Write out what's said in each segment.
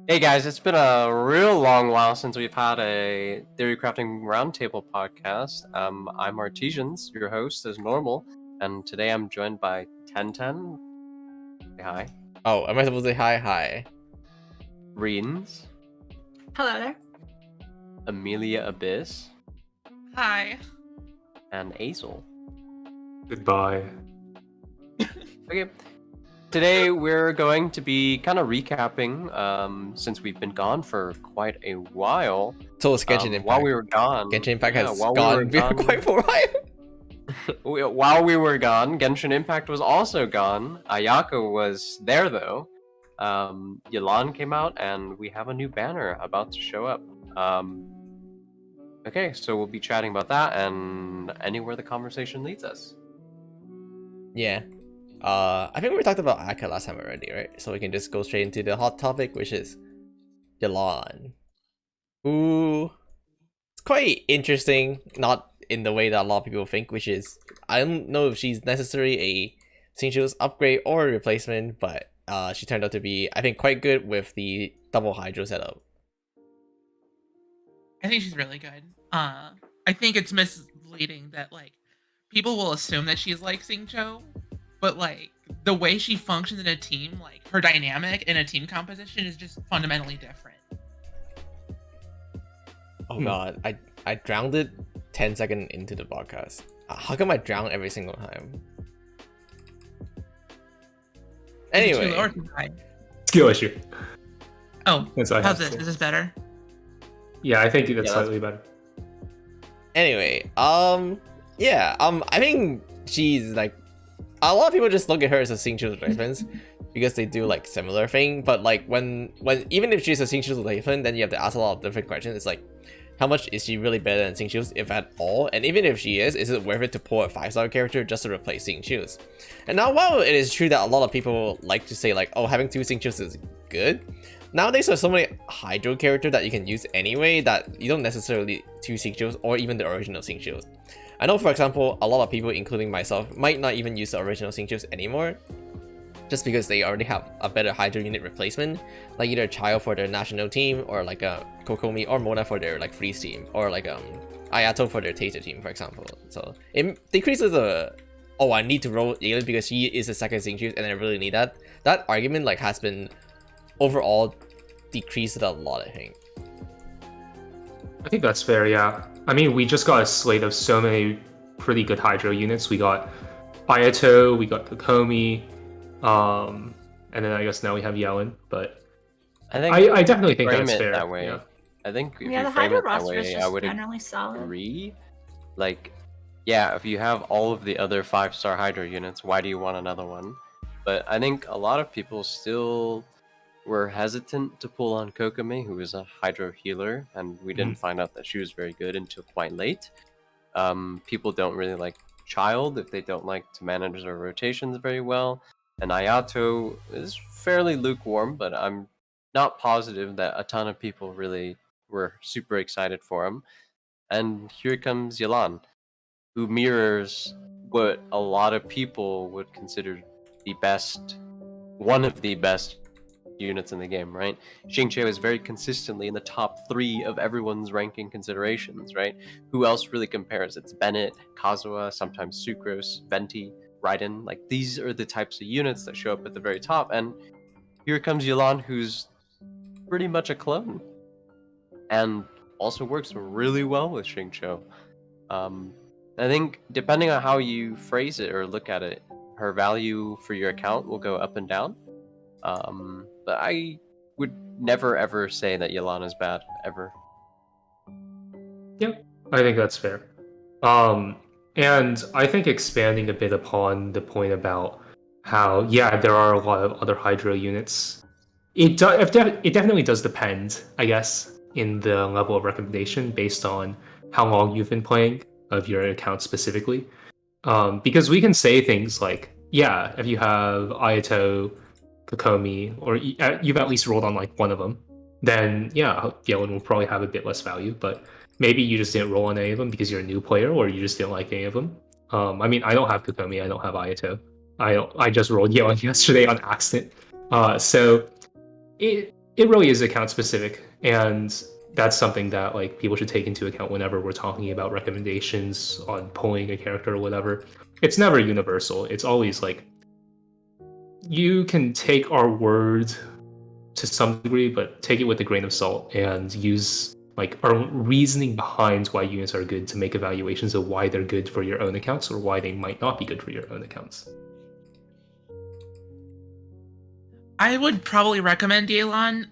Hey guys, it's been a real long while since we've had a Theory Crafting Roundtable podcast. I'm Artesians, your host as normal, and today I'm joined by Tenten. Say hi. Oh, am I supposed to say hi? Hi. Reens, Hello there. Amelia Abyss, Hi. and Azel. Goodbye. Okay, today we're going to be kind of recapping, since we've been gone for quite a while. So it's Genshin Impact. While we were gone, Genshin Impact has while gone we were gone, quite for a while. while we were gone, Genshin Impact was also gone. Ayako was there though. Yelan came out, and we have a new banner about to show up. Okay, so we'll be chatting about that and anywhere the conversation leads us. Yeah. I think we talked about Aka last time already, right? So we can just go straight into the hot topic, which is Yelan. Ooh. It's quite interesting, not in the way that a lot of people think, which is I don't know if she's necessarily a Xingqiu's upgrade or a replacement, but she turned out to be, I think, quite good with the double Hydro setup. I think she's really good. I think it's misleading that people will assume that she's like Xingqiu, but the way she functions in a team, her dynamic in a team composition is just fundamentally different. Oh god, I drowned it 10 seconds into the podcast. How come I drown every single time? Anyway. Too low or too high? Skill issue. Oh, That's what I how's have to this? say. Is this better? Yeah, I think that's Yeah, slightly better. Anyway, yeah, I think she's like, a lot of people just look at her as a Xingqiu's reference because they do like similar thing, but like when even if she's a Xingqiu's replacement, then you have to ask a lot of different questions. It's like, how much is she really better than Xingqiu's, if at all? And even if she is it worth it to pull a 5-star character just to replace Xingqiu's? And now, while it is true that a lot of people like to say like, oh, having two Xingqiu's is good, nowadays there's so many Hydro characters that you can use anyway that you don't necessarily need two Xingqiu's or even the original Xingqiu's. I know, for example, a lot of people, including myself, might not even use the original Xingqiu's anymore, just because they already have a better Hydro unit replacement, like either Child for their national team, or like a Kokomi or Mona for their like freeze team, or like Ayato for their Taser team, for example. So it decreases the, oh, I need to roll Yelan because she is the second Xingqiu and I really need that. That argument like has been overall decreased a lot, I think. I think that's fair, yeah. I mean, we just got a slate of so many pretty good Hydro units. We got Ayato, we got Kokomi, and then I guess now we have Yelan, but I definitely think frame that's it fair. that way. Yeah. I think if Yeah, you the frame Hydro it that roster is way, I just would generally solid. agree. Like, yeah, if you have all of the other 5-star Hydro units, why do you want another one? But I think a lot of people still were hesitant to pull on Kokomi, who is a Hydro healer, and we didn't find out that she was very good until quite late. People don't really like Child if they don't like to manage their rotations very well, and Ayato is fairly lukewarm, but I'm not positive that a ton of people really were super excited for him. And here comes Yelan, who mirrors what a lot of people would consider the best, one of the best units in the game, right? Xingqiu is very consistently in the top 3 of everyone's ranking considerations, right? Who else really compares? It's Bennett, Kazuha, sometimes Sucrose, Venti, Raiden. Like, these are the types of units that show up at the very top, and here comes Yelan, who's pretty much a clone, and also works really well with Xingqiu. I think depending on how you phrase it or look at it, her value for your account will go up and down. But I would never ever say that Yelan is bad, ever. Yep, I think that's fair. And I think expanding a bit upon the point about how, yeah, there are a lot of other Hydro units. It definitely does depend, I guess, in the level of recommendation based on how long you've been playing of your account specifically. Because we can say things like, yeah, if you have Ayato, Kokomi, or you've at least rolled on like one of them, then yeah, Yelan will probably have a bit less value. But maybe you just didn't roll on any of them because you're a new player, or you just didn't like any of them. I mean, I don't have Kokomi, I don't have Ayato. I just rolled Yelan yesterday on accident. So it it really is account specific, and that's something that like people should take into account whenever we're talking about recommendations on pulling a character or whatever. It's never universal. It's always like you can take our word to some degree, but take it with a grain of salt and use like our reasoning behind why units are good to make evaluations of why they're good for your own accounts or why they might not be good for your own accounts. I would probably recommend Yelan,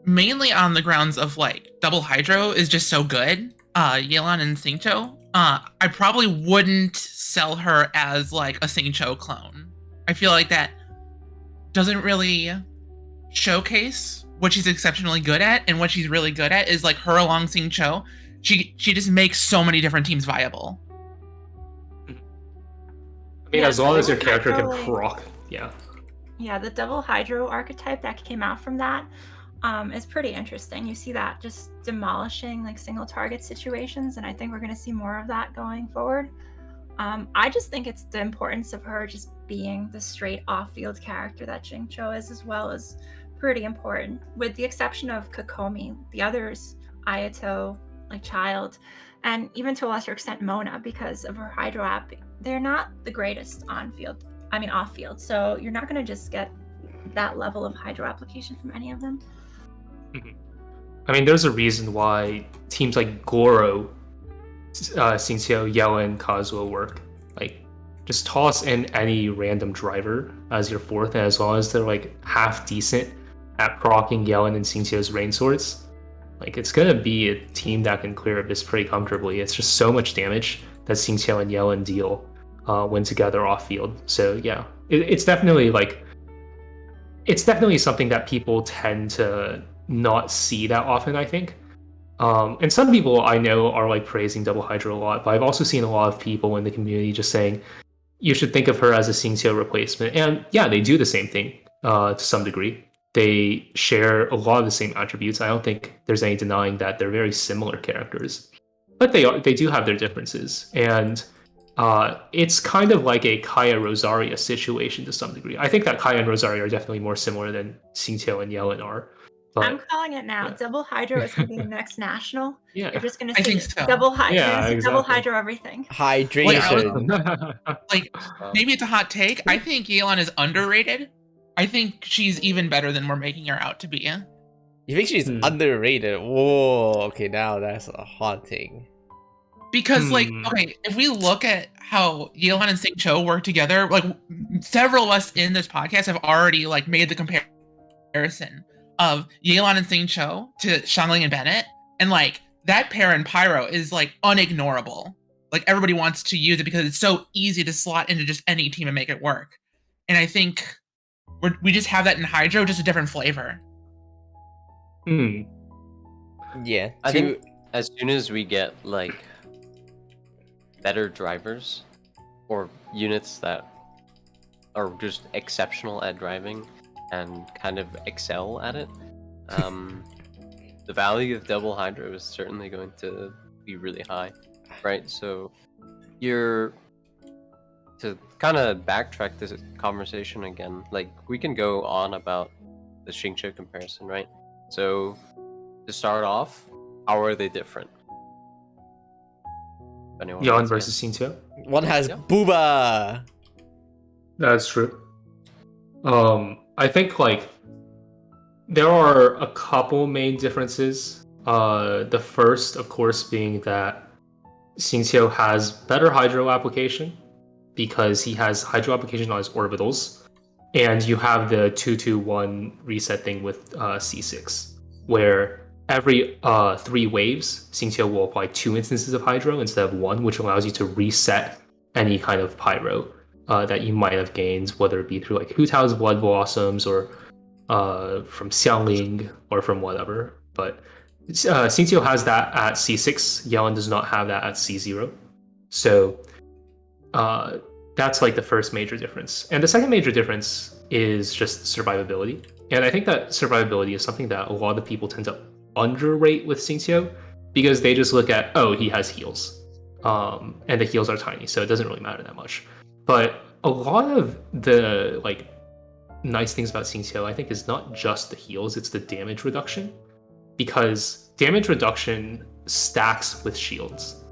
mainly on the grounds of like double hydro is just so good. Yelan and Xingqiu. I probably wouldn't sell her as like a Xingqiu clone. I feel like that doesn't really showcase what she's exceptionally good at, and what she's really good at is like her along Xingqiu. She just makes so many different teams viable. I mean, Yeah, as long as your double character can hydro, proc, yeah. Yeah, the double hydro archetype that came out from that is pretty interesting. You see that just demolishing like single target situations, and I think we're going to see more of that going forward. I just think it's the importance of her just being the straight off-field character that Xingqiu is, as well as pretty important. With the exception of Kokomi, the others, Ayato, like Child, and even to a lesser extent Mona, because of her hydro app, they're not the greatest on-field. I mean off-field. So you're not going to just get that level of hydro application from any of them. I mean, there's a reason why teams like Goro, Xingqiu, Yelan, Kazuo work. Like, just toss in any random driver as your fourth, and as long as they're like half decent at proccing Yelan and Xingqiu's rain swords, like it's gonna be a team that can clear Abyss pretty comfortably. It's just so much damage that Xingqiu and Yelan deal when together off field. So yeah, it's definitely like it's definitely something that people tend to not see that often, I think. And some people I know are like praising Double Hydra a lot, but I've also seen a lot of people in the community just saying you should think of her as a Xingqiu replacement. And yeah, they do the same thing to some degree. They share a lot of the same attributes. I don't think there's any denying that they're very similar characters, but they do have their differences. And it's kind of like a Kaya Rosaria situation to some degree. I think that Kaya and Rosaria are definitely more similar than Xingqiu and Yelan are. But, I'm calling it now. yeah. Double hydro is going to be the next national. Yeah. You're just going I to think see so. double hydro. Yeah, Double exactly. hydro everything. Hydration. Like, maybe it's a hot take. I think Yelan is underrated. I think she's even better than we're making her out to be. You think she's underrated? Whoa, okay, now that's a hot thing. Because, like, okay, if we look at how Yelan and Xingqiu work together, like, several of us in this podcast have already, like, made the comparison of Yelan and Xingqiu to Xiangling and Bennett, and, like, that pair in Pyro is, like, unignorable. Like, everybody wants to use it because it's so easy to slot into just any team and make it work. And I think we just have that in Hydro, just a different flavor. Yeah. I think as soon as we get like better drivers or units that are just exceptional at driving and kind of excel at it, the value of double hydro is certainly going to be really high, right? So to kind of backtrack this conversation again, like we can go on about the Xingqiu comparison, right? So to start off, how are they different? Yelan versus Xingqiu? One has Booba. That's true. I think like there are a couple main differences. The first, of course, being that Xingqiu has better hydro application because he has hydro application on his orbitals, and you have the 2-2-1 reset thing with C6, where every 3 waves, Xingqiu will apply 2 instances of hydro instead of 1, which allows you to reset any kind of pyro that you might have gained, whether it be through like Hu Tao's Blood Blossoms or from Xiangling or from whatever. But Xingqiu has that at C6. Yelan does not have that at C0. So that's like the first major difference. And the second major difference is just survivability. And I think that survivability is something that a lot of people tend to underrate with Xingqiu because they just look at, oh, he has heals. And the heals are tiny, so it doesn't really matter that much. But a lot of the like nice things about Xingqiu, I think, is not just the heals, it's the damage reduction. Because damage reduction stacks with shields.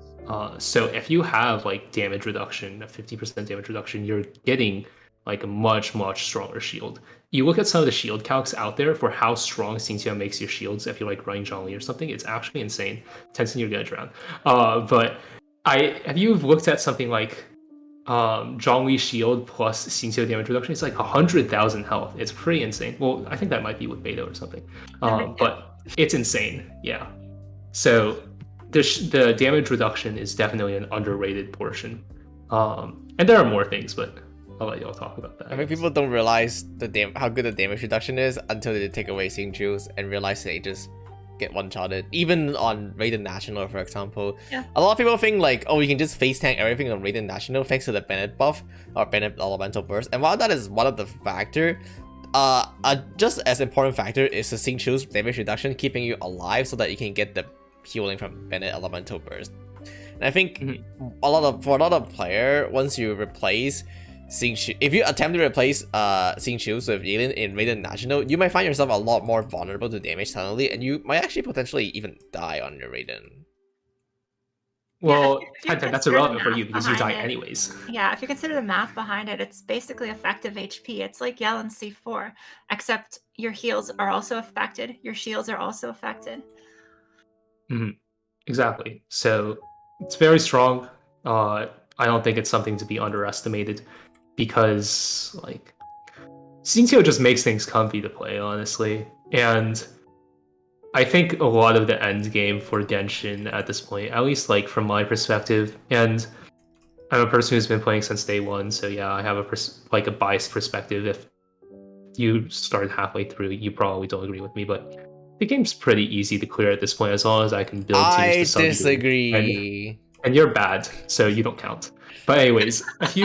So if you have like damage reduction, a 50% damage reduction, you're getting like a much, much stronger shield. You look at some of the shield calcs out there for how strong Xingqiu makes your shields if you're like running Zhongli or something, it's actually insane. Tenten, you're gonna drown. But have you looked at something like Zhongli shield plus Xingqiu damage reduction? It's like 100,000 health. It's pretty insane. Well, I think that might be with beta or something. But it's insane. Yeah. So the damage reduction is definitely an underrated portion. And there are more things, but I'll let y'all talk about that. I think people don't realize how good the damage reduction is until they take away Xingqiu's and realize they just get one-shotted. Even on Raiden National, for example. Yeah. A lot of people think like, oh, you can just face tank everything on Raiden National thanks to the Bennett buff or Bennett Elemental Burst. And while that is one of the factor, just as important factor is the Xingqiu's damage reduction, keeping you alive so that you can get the healing from Bennett Elemental Burst. And I think for a lot of player, once you replace Xingqiu, if you attempt to replace Xingqiu's with Yelan in Raiden National, you might find yourself a lot more vulnerable to damage suddenly, and you might actually potentially even die on your Raiden. Well, Yeah, that's irrelevant for you because you die anyways. Yeah, if you consider the math behind it, it's basically effective HP. It's like Yelan C4, except your heals are also affected, your shields are also affected. Exactly. So it's very strong. I don't think it's something to be underestimated because like Xingqiu just makes things comfy to play, honestly. And I think a lot of the end game for Genshin at this point, at least like from my perspective, and I'm a person who's been playing since day one, so yeah, I have a biased perspective. If you started halfway through, you probably don't agree with me, but the game's pretty easy to clear at this point as long as I can build teams to some degree. disagree. And you're bad, so you don't count. But anyways, if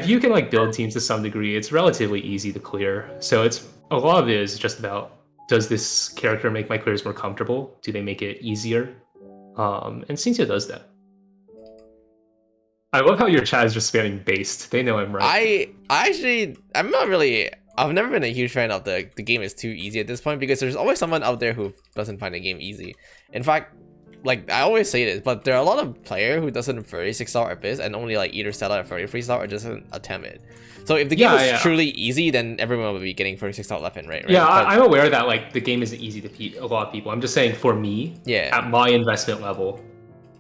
you can like build teams to some degree, it's relatively easy to clear. So it's a lot of it is just about, does this character make my clears more comfortable? Do they make it easier? And Xingqiu does that. I love how your chat is just spamming based. They know I'm right. I've never been a huge fan of the game is too easy at this point, because there's always someone out there who doesn't find the game easy. In fact, like I always say this, but there are a lot of player who doesn't 36-star Abyss and only like either sell it at 33-star or doesn't attempt it. So if the game is truly easy, then everyone will be getting 36-star left and right. Yeah, I'm aware that like the game isn't easy to beat a lot of people. I'm just saying for me, at my investment level,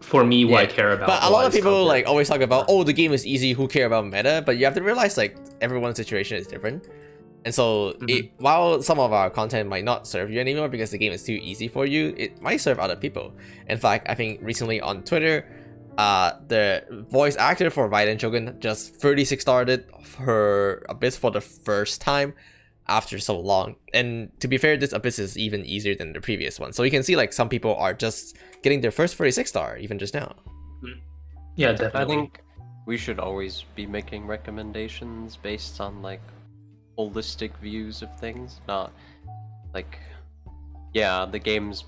for me, what I care about. But a lot of people like always talk about, oh, the game is easy, who care about meta? But you have to realize like everyone's situation is different. And so while some of our content might not serve you anymore because the game is too easy for you, it might serve other people. In fact, I think recently on Twitter, the voice actor for Raiden Shogun just 36-starred her Abyss for the first time after so long. And to be fair, this Abyss is even easier than the previous one. So you can see like some people are just getting their first 36-star even just now. Yeah, definitely. I think we should always be making recommendations based on like holistic views of things, not like, yeah, the game's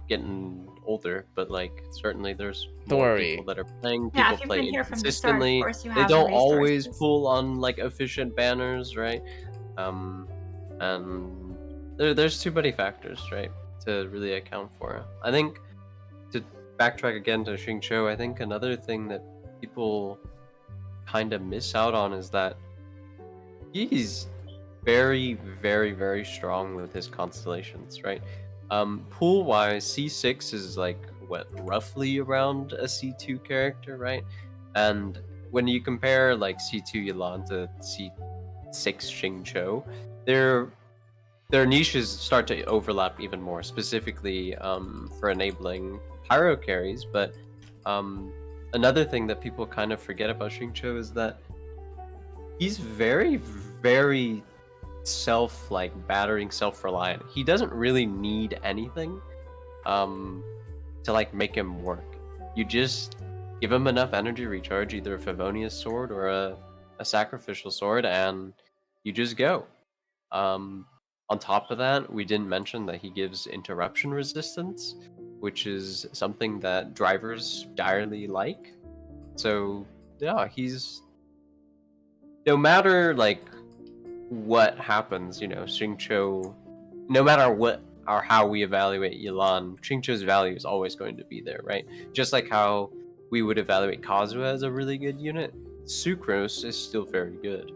getting older, but like certainly there's more people that are playing, people play consistently. They don't always pull on like efficient banners, right? And there's too many factors, right, to really account for it. I think, to backtrack again to Xingqiu, I think another thing that people kind of miss out on is that he's very, very, very strong with his constellations, right? Pool wise, C6 is like what, roughly around a C2 character, right? And when you compare like C2 Yelan to C6 Xingqiu, their niches start to overlap even more, specifically for enabling pyro carries. But another thing that people kind of forget about Xingqiu is that he's very, very self-reliant. He doesn't really need anything to like make him work. You just give him enough energy recharge, either a Favonius sword or a sacrificial sword, and you just go. On top of that, we didn't mention that he gives interruption resistance, which is something that drivers direly like. So yeah, he's, no matter like what happens, Xingqiu, no matter what or how we evaluate Yelan, Xingqiu's value is always going to be there, right? Just like how we would evaluate Kazuha as a really good unit, Sucrose is still very good.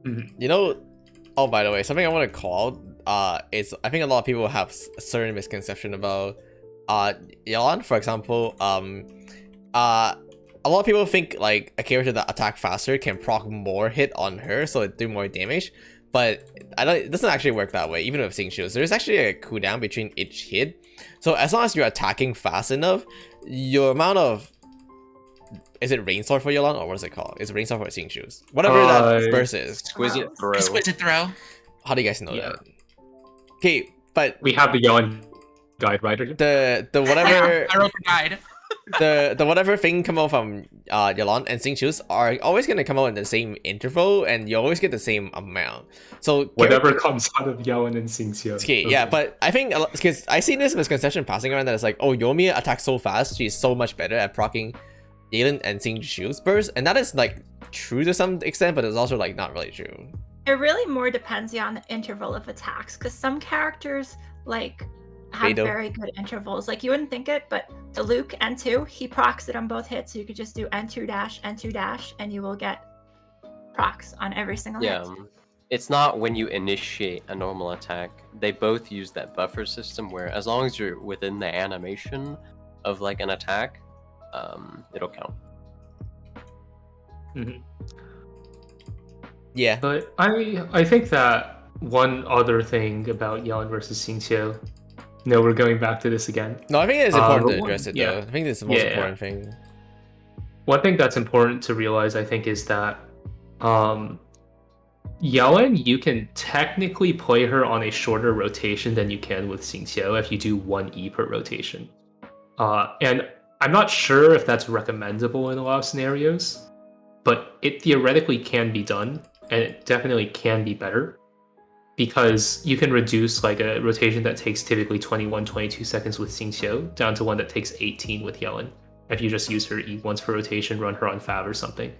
You know, oh, by the way, something I want to call is I think a lot of people have a certain misconception about Yelan. For example, a lot of people think like a character that attack faster can proc more hit on her, so it do more damage. But it doesn't actually work that way, even with Xingqiu. There's actually a cooldown between each hit. So as long as you're attacking fast enough, your amount of... Is it Rainstorm for Yelan, or what is it called? It's Rainstorm for Xingqiu. Whatever that burst is. Exquisite throw. Exquisite throw. How do you guys know that? Okay, but We have the Yelan guide, right? the whatever... I wrote the guide. the whatever thing come out from Yelan and Xingqiu's are always gonna come out in the same interval, and you always get the same amount. So Whatever comes out of Yelan and Xingqiu. Okay, yeah, but I think because I see this misconception passing around that it's like, oh, Yomi attacks so fast, she's so much better at proccing Yelan and Xingqiu's burst, and that is like true to some extent, but it's also like not really true. It really more depends on the interval of attacks, because some characters like have Beidou. very good intervals. Like you wouldn't think it, but the Luke N2, he procs it on both hits, so you could just do N2 dash, N2 dash, and you will get procs on every single Yeah, hit. it's not when you initiate a normal attack. They both use that buffer system where as long as you're within the animation of like an attack, it'll count. Yeah. But I think that one other thing about Yelan versus Xingqiu, no, we're going back to this again. No, I think it's important to but address it yeah. though. I think this is the most Yeah. important thing. One thing that's important to realize, I think, is that Yelan, you can technically play her on a shorter rotation than you can with Xingqiu if you do 1E per rotation. And I'm not sure if that's recommendable in a lot of scenarios, but it theoretically can be done, and it definitely can be better, because you can reduce like a rotation that takes typically 21-22 seconds with Xingqiu down to one that takes 18 with Yelan. If you just use her E once per rotation, run her on Fab or something.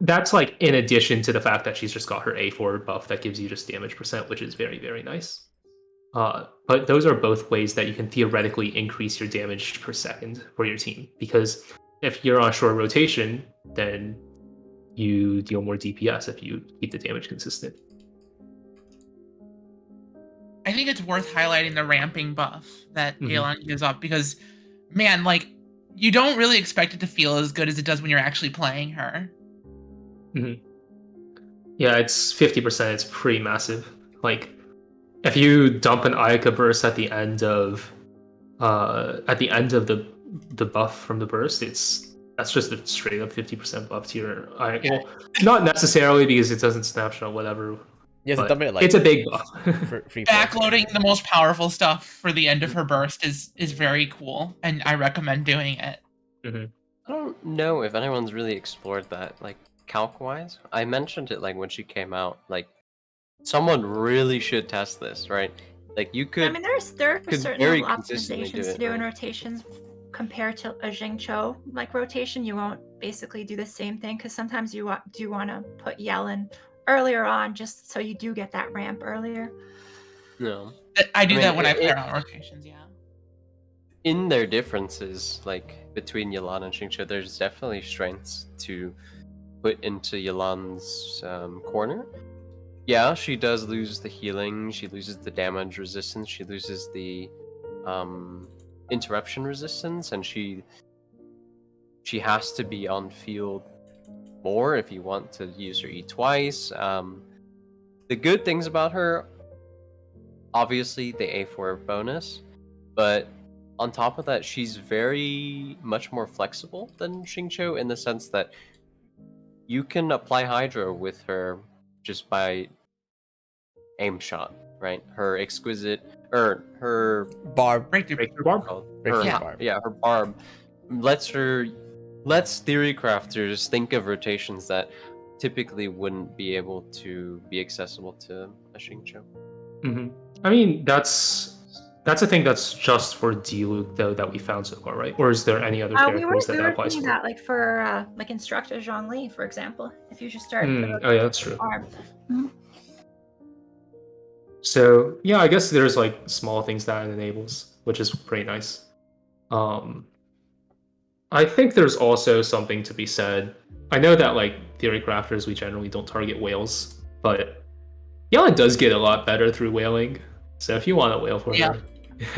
That's like in addition to the fact that she's just got her A4 buff that gives you just damage percent, which is very, very nice. But those are both ways that you can theoretically increase your damage per second for your team, because if you're on short rotation, then you deal more DPS if you keep the damage consistent. I think it's worth highlighting the ramping buff that Yelan gives off, because, man, like, you don't really expect it to feel as good as it does when you're actually playing her. Yeah, it's 50%. It's pretty massive. Like, if you dump an Ayaka burst at the end of the buff from the burst, that's just a straight up 50% buff to your Ayaka. Yeah. Well, not necessarily, because it doesn't snapshot whatever. Yes, but dump it, like, it's a big buff. free Backloading the most powerful stuff for the end of her burst is very cool, and I recommend doing it. I don't know if anyone's really explored that, like, calc-wise. I mentioned it, like, when she came out. Like, someone really should test this, right? Like, you could... I mean, there are could certain very little consistently do optimizations it, to do in right? rotations compared to a Xingqiu like rotation. You won't basically do the same thing, because sometimes you do want to put Yelan earlier on just so you do get that ramp earlier. No. I do I mean, that when I play on rotations, yeah. In their differences, like, between Yelan and Xingqiu, there's definitely strengths to put into Yelan's corner. Yeah, she does lose the healing, she loses the damage resistance, she loses the interruption resistance, and she has to be on field more if you want to use her E twice. The good things about her, obviously the A4 bonus, but on top of that, she's very much more flexible than Xingqiu in the sense that you can apply Hydro with her just by aim shot, right? Her exquisite, or her barb. Breakthrough. called? Breakthrough Her, barb. Yeah, her barb lets theory crafters think of rotations that typically wouldn't be able to be accessible to a Xingqiu. I mean, that's That's a thing that's just for Diluc though that we found so far, right? Or is there any other We were characters that applies thinking for? that like for like Instructor Zhongli, for example, if you just start Oh yeah, that's true. arm. So yeah, I guess there's like small things that it enables, which is pretty nice. I think there's also something to be said. I know that like theory crafters, we generally don't target whales, but Yelan does get a lot better through whaling. So if you want to whale for Yeah. her,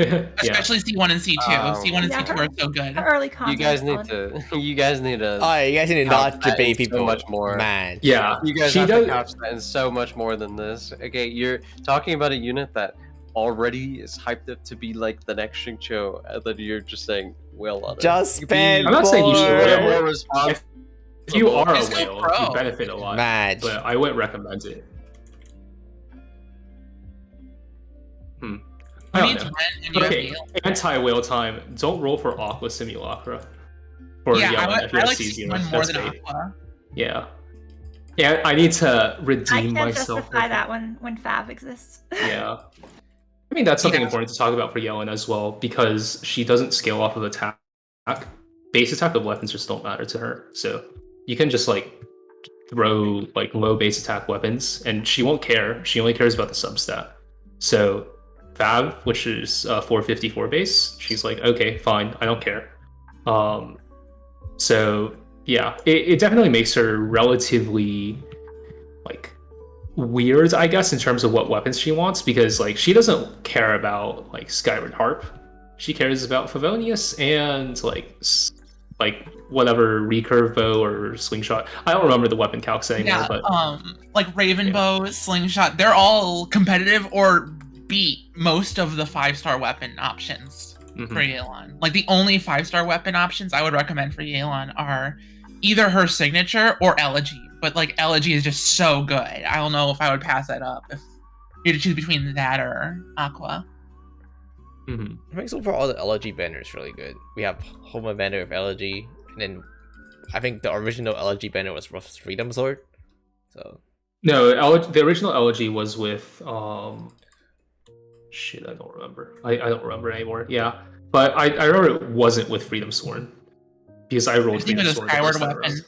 yeah, Especially C1 and C2. C1 and Yeah, C2 are so good. Her early combo. You guys is need solid. to. You guys need to. Oh, you guys need to couch not that debate in people so much more. Man. yeah. You guys she have does. to couch that in so much more than this. Okay, you're talking about a unit that already is hyped up to be like the next Xingqiu, and then you're just saying whale on it. Just spend I'm not saying you should Way whale. more responsible. If you are a It's still whale, pro. you benefit a lot. Match. But I wouldn't recommend it. I You don't need know. Tenten and you have Okay, Yale. anti-whale time. Don't roll for Aqua Simulacra. For Yeah, Yelan if you I have like C0. C1 more That's than great. Aqua. Yeah. Yeah, I need to I redeem can't myself. justify that when Fav exists. Yeah. I mean, that's something Yeah. important to talk about for Yelan as well, because she doesn't scale off of attack. Base attack of weapons just don't matter to her. So you can just like throw like low base attack weapons and she won't care. She only cares about the substat. So Fab, which is 454 base, she's like, okay, fine, I don't care. So yeah, it definitely makes her relatively like weird, I guess, in terms of what weapons she wants, because like she doesn't care about like Skyward Harp. She cares about Favonius and like whatever recurve bow or slingshot. I don't remember the weapon calcs anymore, Yeah, but like Raven Bow, Slingshot, they're all competitive or beat most of the 5-star weapon options mhm. for Yelan. Like the only 5-star weapon options I would recommend for Yelan are either her signature or Elegy. But like Elegy is just so good. I don't know if I would pass that up if you had to choose between that or Aqua. Mhm. I think so far all the Elegy banner is really good. We have Homa banner of Elegy, and then I think the original Elegy banner was Freedom Sword. So No, the original Elegy was with shit, I don't remember. I don't remember anymore. Yeah, but I remember it wasn't with Freedom Sword because I rolled I think it Freedom was a Sword. Skyward the first time weapon. around.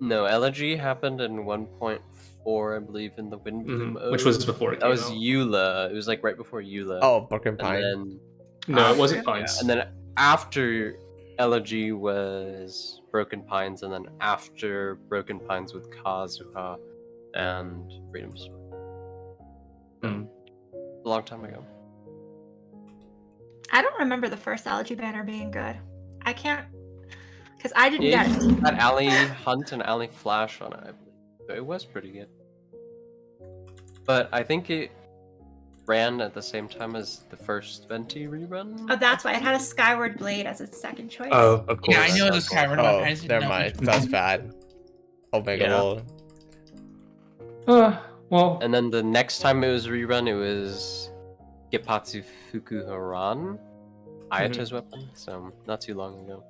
No, Elegy happened in 1.4, I believe, in the Wind Bloom Which Ode. was before it That came was out. Eula. It was like right before Eula. oh, Broken and Pine. then No, it wasn't yeah, Pines. and then after Elegy was Broken Pines, and then after Broken Pines with Kazuha and Freedom Sword. Hmm. A long time ago. I don't remember the first Elegy banner being good. I can't, because I didn't Yeah, get it. it had Alley Hunt and Alley Flash on it, I believe. So it was pretty good. But I think it ran at the same time as the first Venti rerun. Oh, that's why it had a Skyward Blade as its second choice. Oh, of course. Yeah, I knew it was a That's why. Skyward Oh, weapon. I just didn't never know mind. which That's one. bad. Omega Yeah. Roll. Well, And then the next time it was rerun, it was Gepatsu Fukuharan, Ayata's weapon, so not too long ago.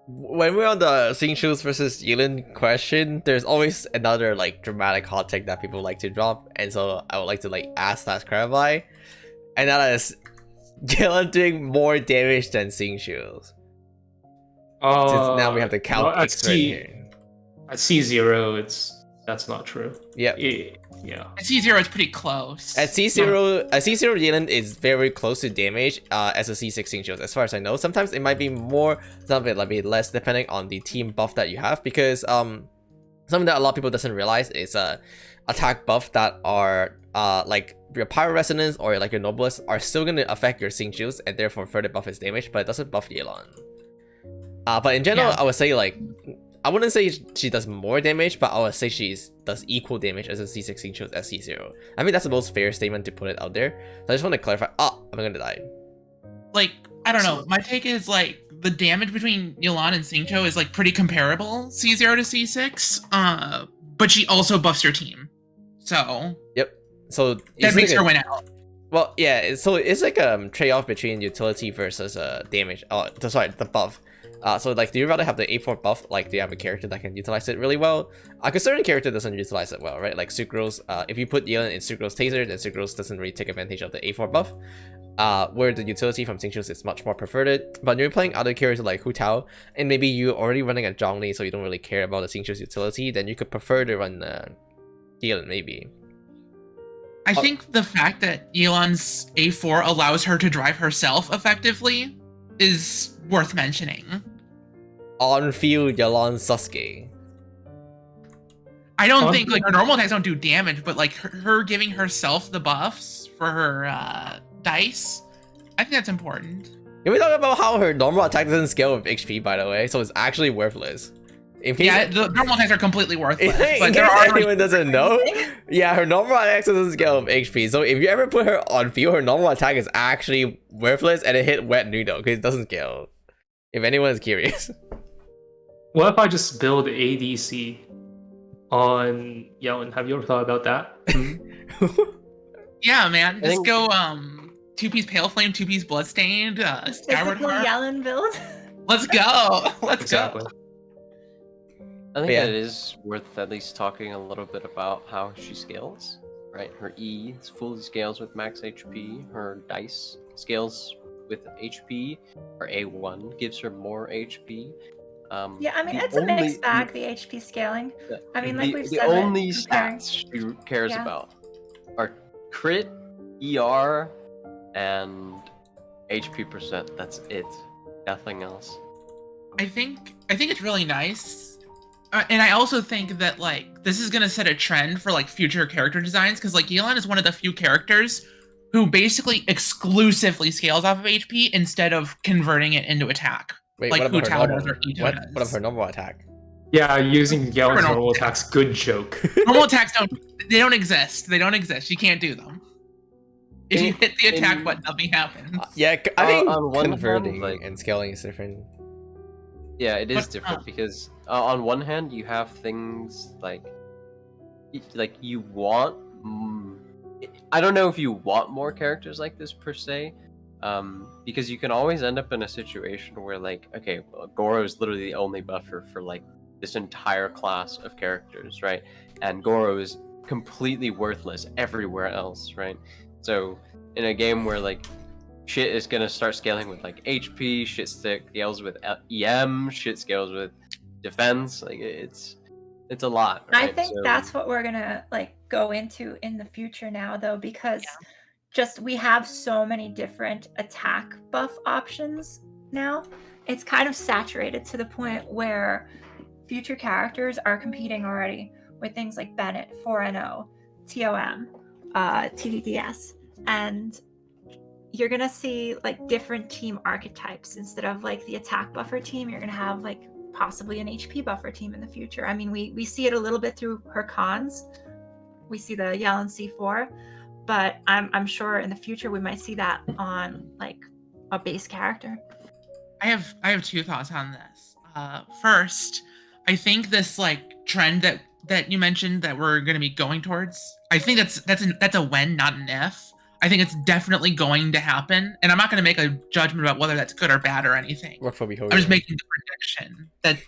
When we're on the Xingqius versus Yelan question, there's always another like dramatic hot take that people like to drop, and so I would like to like ask that clarify, and that is Yelan doing more damage than Xingqius. Since now we have the count well, at X right here. At C0, that's not true. Yep. Yeah. At C0, it's pretty close. At C0, Yelan is very close to damage as a C6 Xingqius, as far as I know. Sometimes it might be more, some of it might be less, depending on the team buff that you have, because something that a lot of people doesn't realize is attack buff that are like your Pyro Resonance or like your Noblest are still going to affect your Xingqius and therefore further buff his damage, but it doesn't buff Yelan. But in general, Yeah. I would say like, I wouldn't say she does more damage, but I would say she does equal damage as a C6 Xingqius as C0. I think that's the most fair statement to put it out there. So I just want to clarify. Oh, I'm gonna die. Like, I don't know. My take is like the damage between Yelan and Xingqiu is like pretty comparable, C0 to C6. But she also buffs your team, so Yep. So that it's makes like her win out. well, yeah. So it's like a trade-off between utility versus damage. Oh, sorry, the buff. So like, do you rather have the A4 buff? Like, do you have a character that can utilize it really well? Because certain character doesn't utilize it well, right? Like Sucrose. If you put Yelan in Sucrose Taser, then Sucrose doesn't really take advantage of the A4 buff. Where the utility from Xingqiu's is much more preferred. But when you're playing other characters like Hu Tao, and maybe you're already running a Zhongli, so you don't really care about the Xingqiu's utility, then you could prefer to run Yelan, maybe. I think the fact that Yelan's A4 allows her to drive herself effectively is worth mentioning. On field Yelan Sasuke. I don't think like her normal attacks don't do damage, but like her giving herself the buffs for her dice, I think that's important. Can we talk about how her normal attack doesn't scale with HP, by the way? So it's actually worthless. Yeah, the normal attacks are completely worthless. In case anyone doesn't know, yeah, her normal attack doesn't scale with HP. So if you ever put her on field, her normal attack is actually worthless, and it hit wet noodle because it doesn't scale. If anyone is curious. What if I just build ADC on Yelan? Have you ever thought about that? Yeah, man. Just go 2-piece Pale Flame, 2-piece Bloodstained, Skyward Physical Heart. Yelan build. Let's go. Let's go. I think Yeah. it is worth at least talking a little bit about how she scales, right? Her E fully scales with max HP. Her dice scales with HP. Her A1 gives her more HP. Yeah, I mean, the it's a only- mixed bag, the HP scaling. I mean, like we've the said, only comparing- stats she cares Yeah. about are crit, ER, and HP percent. That's it. Nothing else. I think it's really nice. And I also think that like this is gonna set a trend for like future character designs, because like Yelan is one of the few characters who basically exclusively scales off of HP instead of converting it into attack. Wait, Like what Hu about her Tao normal? does or Itto What does. of her normal attack? Yeah, using Yelan's Normal normal attacks, good joke. Normal attacks don't exist. They don't exist. You can't do them. If you hit the attack button, nothing happens. Yeah, I think on one hand, converting like- and scaling is different. Yeah, it is But, different because on one hand you have things like you want. I don't know if you want more characters like this per se, because you can always end up in a situation where like, okay, well, Goro is literally the only buffer for like this entire class of characters, right? And Goro is completely worthless everywhere else, right? So in a game where like shit is gonna start scaling with like HP, shit scales with EM, shit scales with defense. Like it's a lot. I Right? think So- that's what we're gonna like go into in the future now, though, because just we have so many different attack buff options now. It's kind of saturated to the point where future characters are competing already with things like Bennett, 4NO, TOM, TDDS, and you're gonna see like different team archetypes. Instead of like the attack buffer team, you're gonna have like possibly an HP buffer team in the future. I mean, we see it a little bit through her cons. We see the Yelan C4, but I'm sure in the future we might see that on like a base character. I have two thoughts on this. First, I think this like trend that you mentioned that we're going to be going towards, I think that's a when, not an if. I think it's definitely going to happen, and I'm not going to make a judgment about whether that's good or bad or anything. Work for behavior. I'm just making the prediction that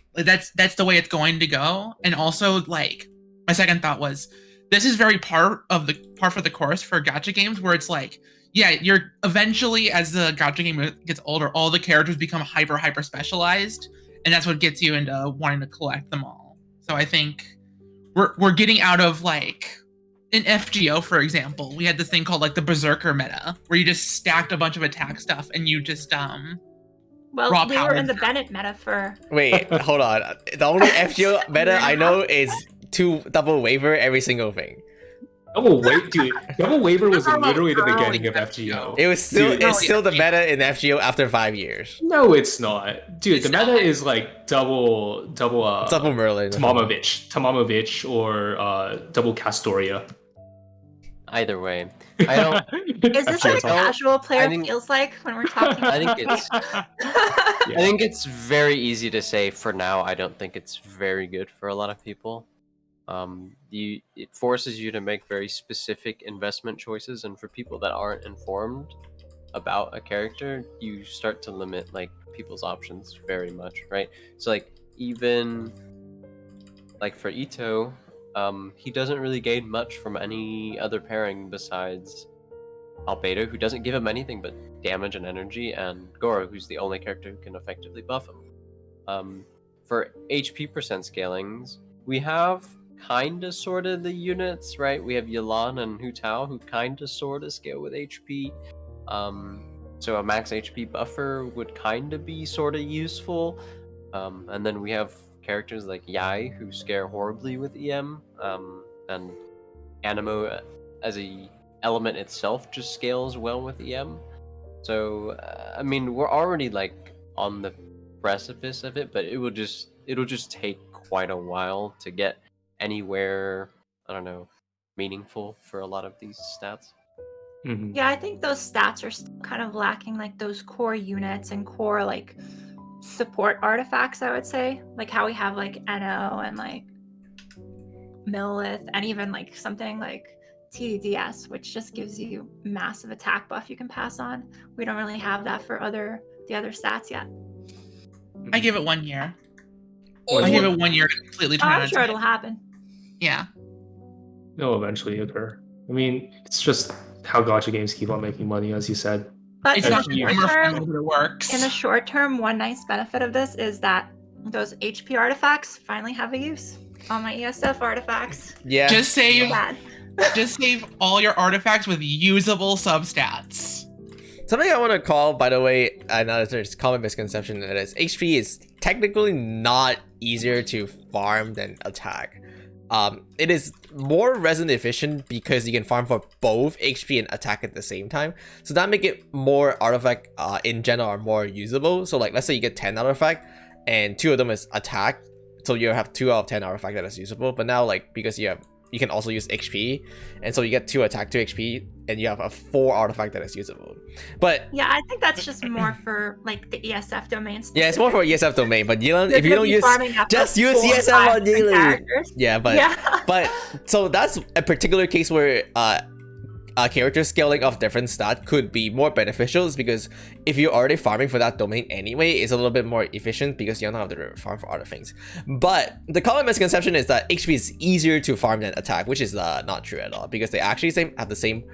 that's the way it's going to go. And also, like, my second thought was, this is very par for the course for gacha games, where it's like, yeah, you're eventually, as the gacha game gets older, all the characters become hyper specialized, and that's what gets you into wanting to collect them all. So I think we're getting out of like, in FGO, for example, we had this thing called like the Berserker meta, where you just stacked a bunch of attack stuff and you just Well, Raw we were power. in the Bennett meta for Wait, hold on. The only FGO meta I know is 2 double waiver every single thing. Double wave, dude. Double waiver was Early- literally the early beginning of FGO. FGO. It was still Dude, it's still the meta in FGO after 5 years. No, it's not, dude. It's The meta is like double Double Merlin. Tomamovich, or double Castoria. Either way, I don't. Is this FGO what a don't- casual player I think- feels like when we're talking? I think it's. Yeah. I think it's very easy to say for now. I don't think it's very good for a lot of people. It forces you to make very specific investment choices, and for people that aren't informed, about a character, you start to limit like people's options very much, right? So like even like for Itto, he doesn't really gain much from any other pairing besides Albedo, who doesn't give him anything but damage and energy, and Goro, who's the only character who can effectively buff him. For HP percent scalings, we have kinda sorta the units, right? We have Yelan and Hu Tao who kinda sorta scale with HP. So a max HP buffer would kinda be sorta useful. And then we have characters like Yai who scare horribly with EM, and Animo as a element itself just scales well with EM. So I mean, we're already like on the precipice of it, but it'll just take quite a while to get anywhere, I don't know, meaningful for a lot of these stats. Mhm. Yeah, I think those stats are still kind of lacking, like those core units and core like support artifacts, I would say. Like how we have like NO and like Millith and even like something like TDDS, which just gives you massive attack buff you can pass on. We don't really have that for the other stats yet. I give it 1 year. One I give year. it 1 year to completely turn on I'm its sure head. it'll happen. Yeah. It'll eventually occur. I mean, it's just how gacha games keep on making money, as you said. But It's in the not you- short consumer term, friendly, but it works. in the short term, one nice benefit of this is that those HP artifacts finally have a use. All my ESF artifacts. Yeah. Just save Bad. just save all your artifacts with usable substats. Something I want to call, by the way, another common misconception that is HP is technically not easier to farm than attack. It is more resin efficient because you can farm for both HP and attack at the same time. So that make it more artifact in general are more usable. So like let's say you get 10 artifact and 2 of them is attack, so you have 2 out of 10 artifact that is usable. But now like because you can also use HP, and so you get 2 attack, 2 HP, and you have a 4 artifact that is usable. But Yeah, I think that's just more for like the ESF domain. yeah, it's more for ESF domain. But Yelan, You're if you gonna don't be use, farming up just like use 4 or ESF 5 on daily. characters. Yeah, but Yeah. but so that's a particular case where character scaling of different stats could be more beneficial, is because if you're already farming for that domain anyway, it's a little bit more efficient because you don't have to farm for other things. But the common misconception is that HP is easier to farm than attack, which is not true at all, because they actually have the same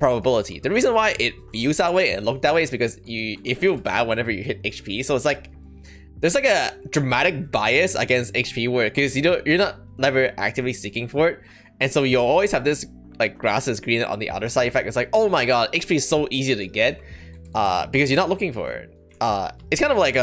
probability. The reason why it feels that way and look that way is because you feel bad whenever you hit HP. So it's like there's like a dramatic bias against HP where, because you're not never actively seeking for it, and so you always have this like grass is green on the other side effect. It's like, oh my god, HP is so easy to get because you're not looking for it. It's kind of like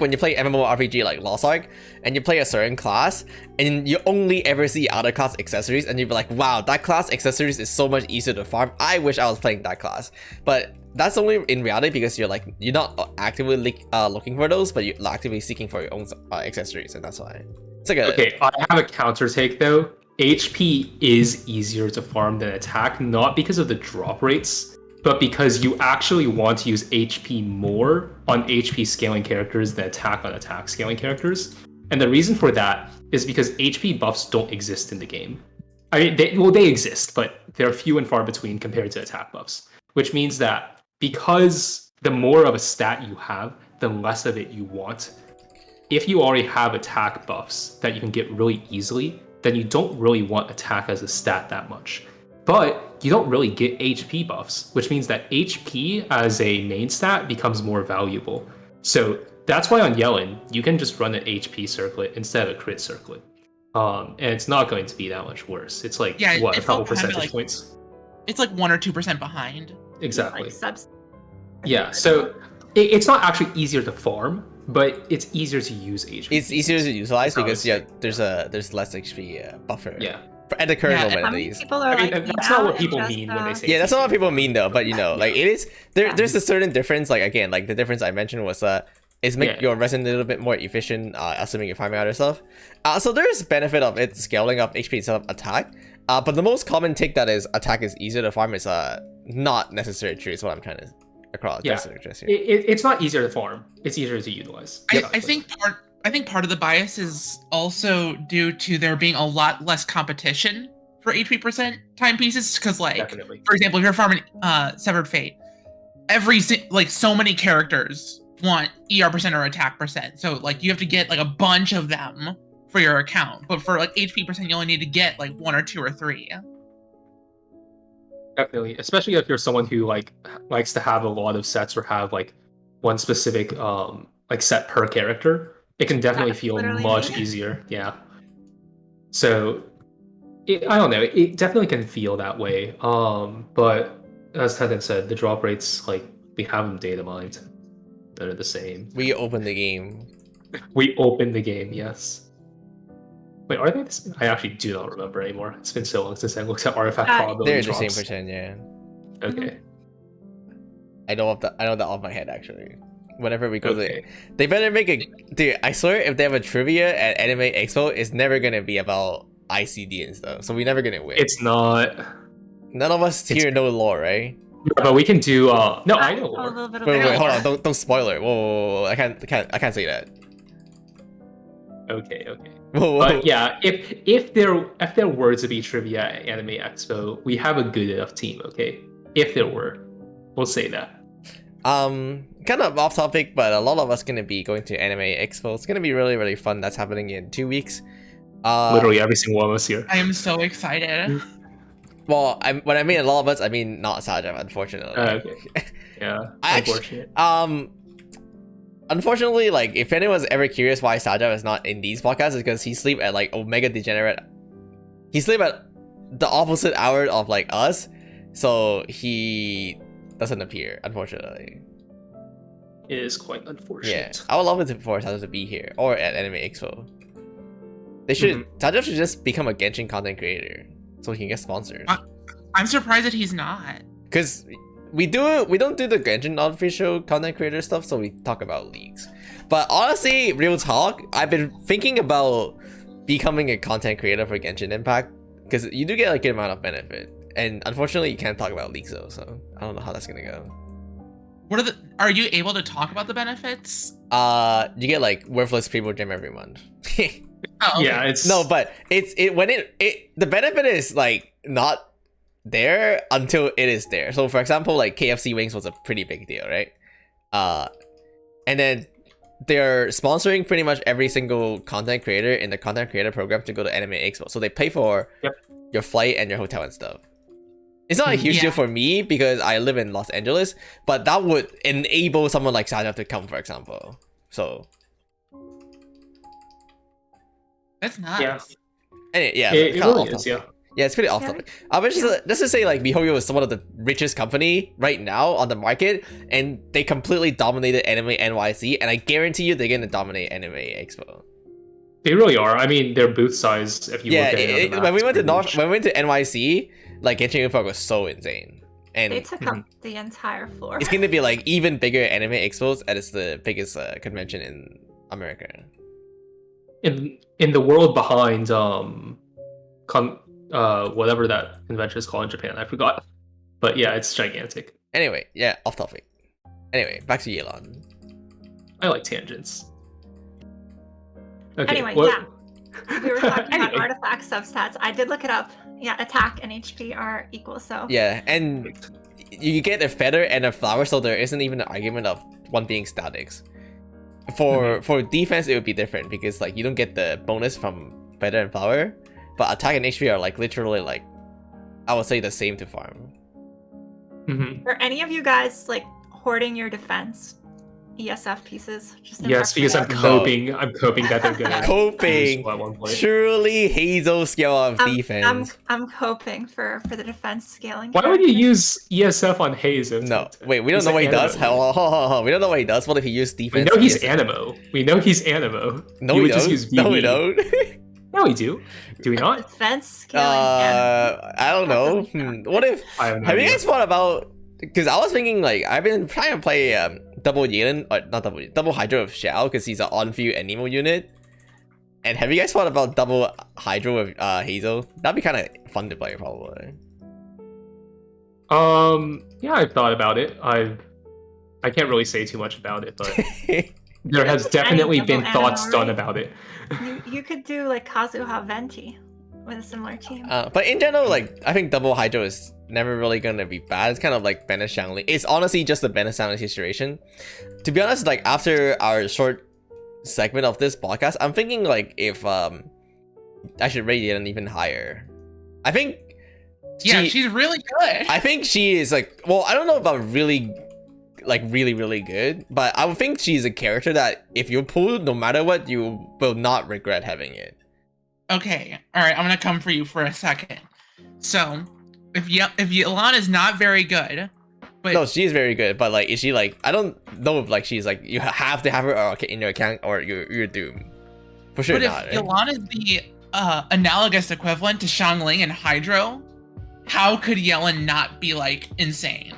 when you play MMORPG like Lost Ark and you play a certain class and you only ever see other class accessories and you'd be like, wow, that class accessories is so much easier to farm. I wish I was playing that class. But that's only in reality because you're not actively looking for those, but you're actively seeking for your own accessories, and that's why. It's like Okay, I have a counter take though. HP is easier to farm than attack, not because of the drop rates, but because you actually want to use HP more on HP scaling characters than attack on attack scaling characters. And the reason for that is because HP buffs don't exist in the game. I mean, they exist, but they're few and far between compared to attack buffs, which means that because the more of a stat you have, the less of it you want. If you already have attack buffs that you can get really easily, then you don't really want attack as a stat that much. But you don't really get HP buffs, which means that HP as a main stat becomes more valuable. So that's why on Yelan, you can just run an HP circlet instead of a crit circlet. And it's not going to be that much worse. It's like, Yeah, what, a it couple felt kinda percentage like- points? It's like 1 or 2% behind. Exactly. Like subs. Yeah, so it's not actually easier to farm, but it's easier to use HP. it's easier to utilize How because it's there's less HP buffer. Yeah. At the current Yeah, moment How at many least. people are I mean, like that's me not now what and people just, mean when they say Yeah, that's not what HP. people mean though, but like it is there's a certain difference. Like again, like the difference I mentioned was is make your resin a little bit more efficient, assuming you're farming other stuff. So there is benefit of it scaling up HP instead of attack. But the most common take that is attack is easier to farm is not necessarily true. Is what I'm trying to Yeah. suggest here. It's not easier to farm. It's easier to utilize. I think part of the bias is also due to there being a lot less competition for HP percent timepieces, because like Definitely. for example, if you're farming Severed Fate, like so many characters want ER percent or attack percent. So like you have to get like a bunch of them for your account. But for like HP percent, you only need to get like 1 or 2 or 3. Definitely, especially if you're someone who like likes to have a lot of sets or have like one specific like set per character, it can definitely That's feel literally much me. easier. Yeah. So I don't know. It definitely can feel that way. But as Tenten said, the drop rates, like, we have them data mined. They're the same. We open the game. We open the game, yes. Wait, are they the same? I actually do not remember anymore. It's been so long since I looked at artifact probability They're the drops. same percent, yeah. Okay. I know that off my head actually. Whenever we go Okay. to, they better make a dude. I swear, if they have a trivia at Anime Expo, it's never gonna be about ICD and stuff. So we're never gonna win. It's not. None of us here know lore, right? Yeah, but we can do. No, I know. A Lore. little bit of Wait, lore. hold on! Don't spoil it. Whoa, I can't say that. Okay. Whoa. But yeah, if there were to be trivia at Anime Expo, we have a good enough team. Okay, if there were, we'll say that. Kind of off topic, but a lot of us gonna be going to Anime Expo. It's gonna be really, really fun. That's happening in 2 weeks. Literally every single one of us here. I am so excited. Well, when I mean a lot of us, I mean not Sajab, unfortunately. Okay. Yeah. Unfortunate. Unfortunately, like, if anyone's ever curious why Sajab is not in these podcasts, is because he sleep at like Omega Degenerate. He sleep at the opposite hour of like us, so he doesn't appear, unfortunately. It is quite Yeah, unfortunate. I would love it for Sajab to be here or at Anime Expo. They should. Sajab should just become a Genshin content creator so he can get sponsors. I'm surprised that he's not. Because we don't do the Genshin official content creator stuff, so we talk about leagues. But honestly, real talk, I've been thinking about becoming a content creator for Genshin Impact because you do get a good amount of benefit. And unfortunately, you can't talk about leagues though, so I don't know how that's gonna go. Are you able to talk about the benefits? You get like worthless Primo Gem every month. Oh, okay. Yeah, it's No, but the benefit is like not there until it is there. So for example, like KFC wings was a pretty big deal, right? And then they're sponsoring pretty much every single content creator in the content creator program to go to Anime Expo. So they pay for your flight and your hotel and stuff. It's not a huge deal for me because I live in Los Angeles, but that would enable someone like Sajab to come, for example. So That's nuts. Yeah. anyway, yeah, It kinda really off is, topic. yeah. Yeah, it's pretty off topic. I was just to say, like, MiHoYo is one of the richest company right now on the market, and they completely dominated Anime NYC, and I guarantee you they're gonna dominate Anime Expo. They really are. I mean, their booth size, if you Yeah, look at it, on the map, when we is went to pretty huge. when we went to NYC, like Genshin Impact was so insane, and They took up the entire floor. it's gonna be like even bigger Anime Expos, and it's the biggest convention in America. in the world behind whatever that convention is called in Japan, I forgot. But yeah, it's gigantic. Anyway, yeah, off topic. Anyway, back to Yelan. I like tangents. Okay, Anyway, what- We were talking about Anyway. artifact substats. I did look it up. Yeah, attack and HP are equal, so Yeah, and you get a feather and a flower, so there isn't even an argument of one being statics. For defense, it would be different because like you don't get the bonus from feather and flower, but attack and HP are like literally like I would say the same to farm. Mhm. Are any of you guys like hoarding your defense ESF pieces? Just in Yes, because I'm preparation? No. coping that they're gonna Coping. use at one point. Truly Hazel skill of I'm defense. coping for the defense scaling. Why would you character. use ESF on Haze? No, wait, we don't He's know what he an does. animo. We don't know what he does. What if he used We defense? know he's ESF? Animo. We know he's Animo. No, He we would just don't. use No, we VV. don't. No, we do. Do we not? Defense scaling. animal. I don't know. What if? I have no Have you idea. guys thought about? Because I was thinking like I've been trying to play double Yelan, or not double Hydro of Xiao because he's an on-field Anemo unit. And have you guys thought about double Hydro of Hazel? That'd be kind of fun to play probably. Yeah, I've thought about it. I can't really say too much about it, but there has definitely been double thoughts animo, done right? about it. You could do like Kazuha Venti with a similar team. But in general, like I think double Hydro is never really gonna be bad. It's kind of like Ben and Shangli. It's honestly just a Ben and Shangli situation. To be honest, like after our short segment of this podcast, I'm thinking like if I should rate Yelan even higher. I think she's really good. I think she is like, well, I don't know about really really good, but I would think she's a character that if you pull, no matter what, you will not regret having it. Okay, all right, I'm gonna come for you for a second. So, if Yelan is not very good, but no, she is very good, but like, is she like? I don't know if like she's like you have to have her in your account or you're doomed. For sure but not. if Yelan is the analogous equivalent to Xiangling and Hydro, how could Yelan not be like insane?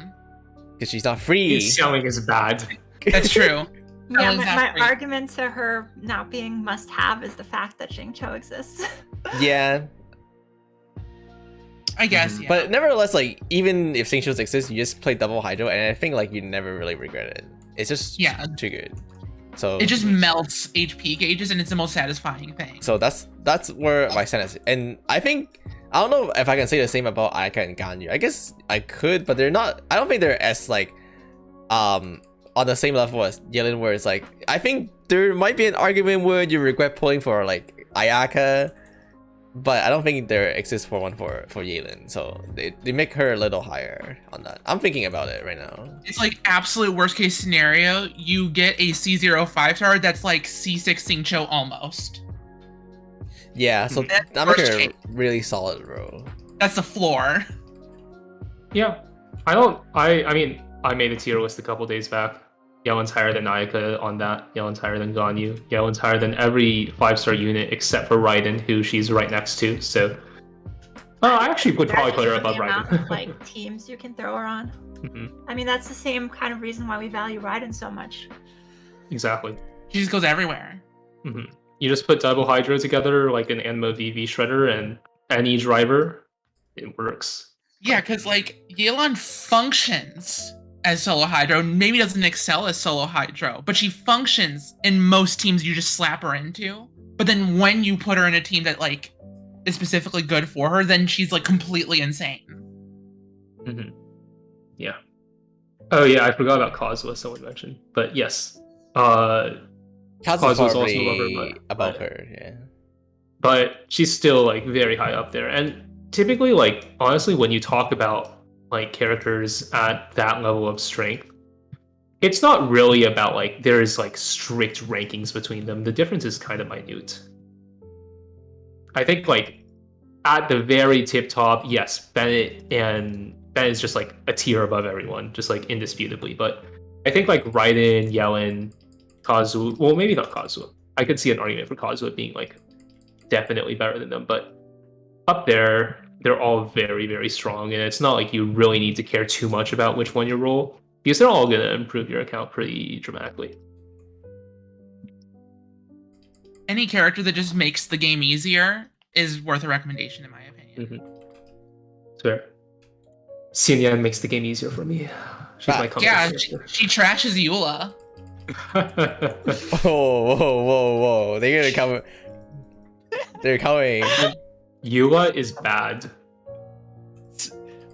Because she's not free. Selling is bad. That's true. Yeah, Xiangling's my not free. argument to her not being must-have is the fact that Xingqiu exists. Yeah, I guess, yeah. but nevertheless, like even if Xingqiu exists, you just play double Hydro, and I think like you never really regret it. It's just too good. So it just melts HP gauges, and it's the most satisfying thing. So that's where my sentence. And I think I don't know if I can say the same about Ayaka and Ganyu. I guess I could, but they're not. I don't think they're as like on the same level as Yelan, where it's like I think there might be an argument where you regret pulling for like Ayaka, but I don't think there exists for one for Yelan. So they make her a little higher on that. I'm thinking about it right now. It's like absolute worst case scenario, you get a C0 5-star that's like C6 Xingqiu almost. Yeah, so That's I'm making worst a case. really solid row. That's the floor. Yeah, I mean, I made a tier list a couple days back. Yelan's higher than Ayaka on that. Yelan's higher than Ganyu. Yelan's higher than every 5-star unit except for Raiden, who she's right next to. So, I actually would probably put her above The amount of, Raiden. like teams you can throw her on. Mhm. I mean, that's the same kind of reason why we value Raiden so much. Exactly. She just goes everywhere. hmm You just put double Hydro together like an Anmo VV Shredder and any driver, it works. Yeah, because like Yelan functions as solo Hydro, maybe doesn't excel as solo Hydro, but she functions in most teams you just slap her into. But then when you put her in a team that like is specifically good for her, then she's like completely insane. hmm Yeah. Oh yeah, I forgot about Kazuha. Someone mentioned, but yes, Kazu's Kazu's also probably above her, above her, yeah. but she's still like very high up there. And typically, like honestly, when you talk about like characters at that level of strength, it's not really about like there's like strict rankings between them. The difference is kind of minute. I think like at the very tip top, yes, Bennett is just like a tier above everyone, just like indisputably. But I think like Raiden, Yelan, Kazuha, well maybe not Kazuha. I could see an argument for Kazuha being like definitely better than them, but up there, they're all very, very strong, and it's not like you really need to care too much about which one you roll, because they're all going to improve your account pretty dramatically. Any character that just makes the game easier is worth a recommendation, in my opinion. It's fair. Xinyan makes the game easier for me. She's my Yeah, comfort she trashes Eula. character. Whoa. They're gonna come. They're coming. Eula is bad.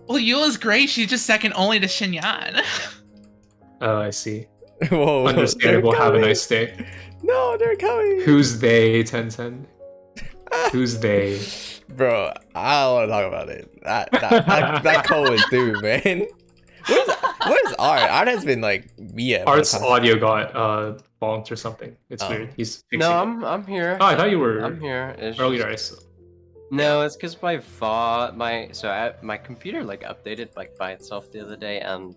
Well, Eula's great. She's just second only to Xinyan. Oh, I see. Whoa. Understandable. they're Have a coming. nice day. No, they're coming. Who's they, Tenten? Who's they? Bro, I don't want to talk about it. That code is doomed, man. Where's Art? Art has been like Mia. Art's audio got bonked or something. It's Oh. weird. He's fixing No, it. I'm here. Oh, I thought you were I'm here. It's earlier. just- No, it's because my my computer like updated like by itself the other day, and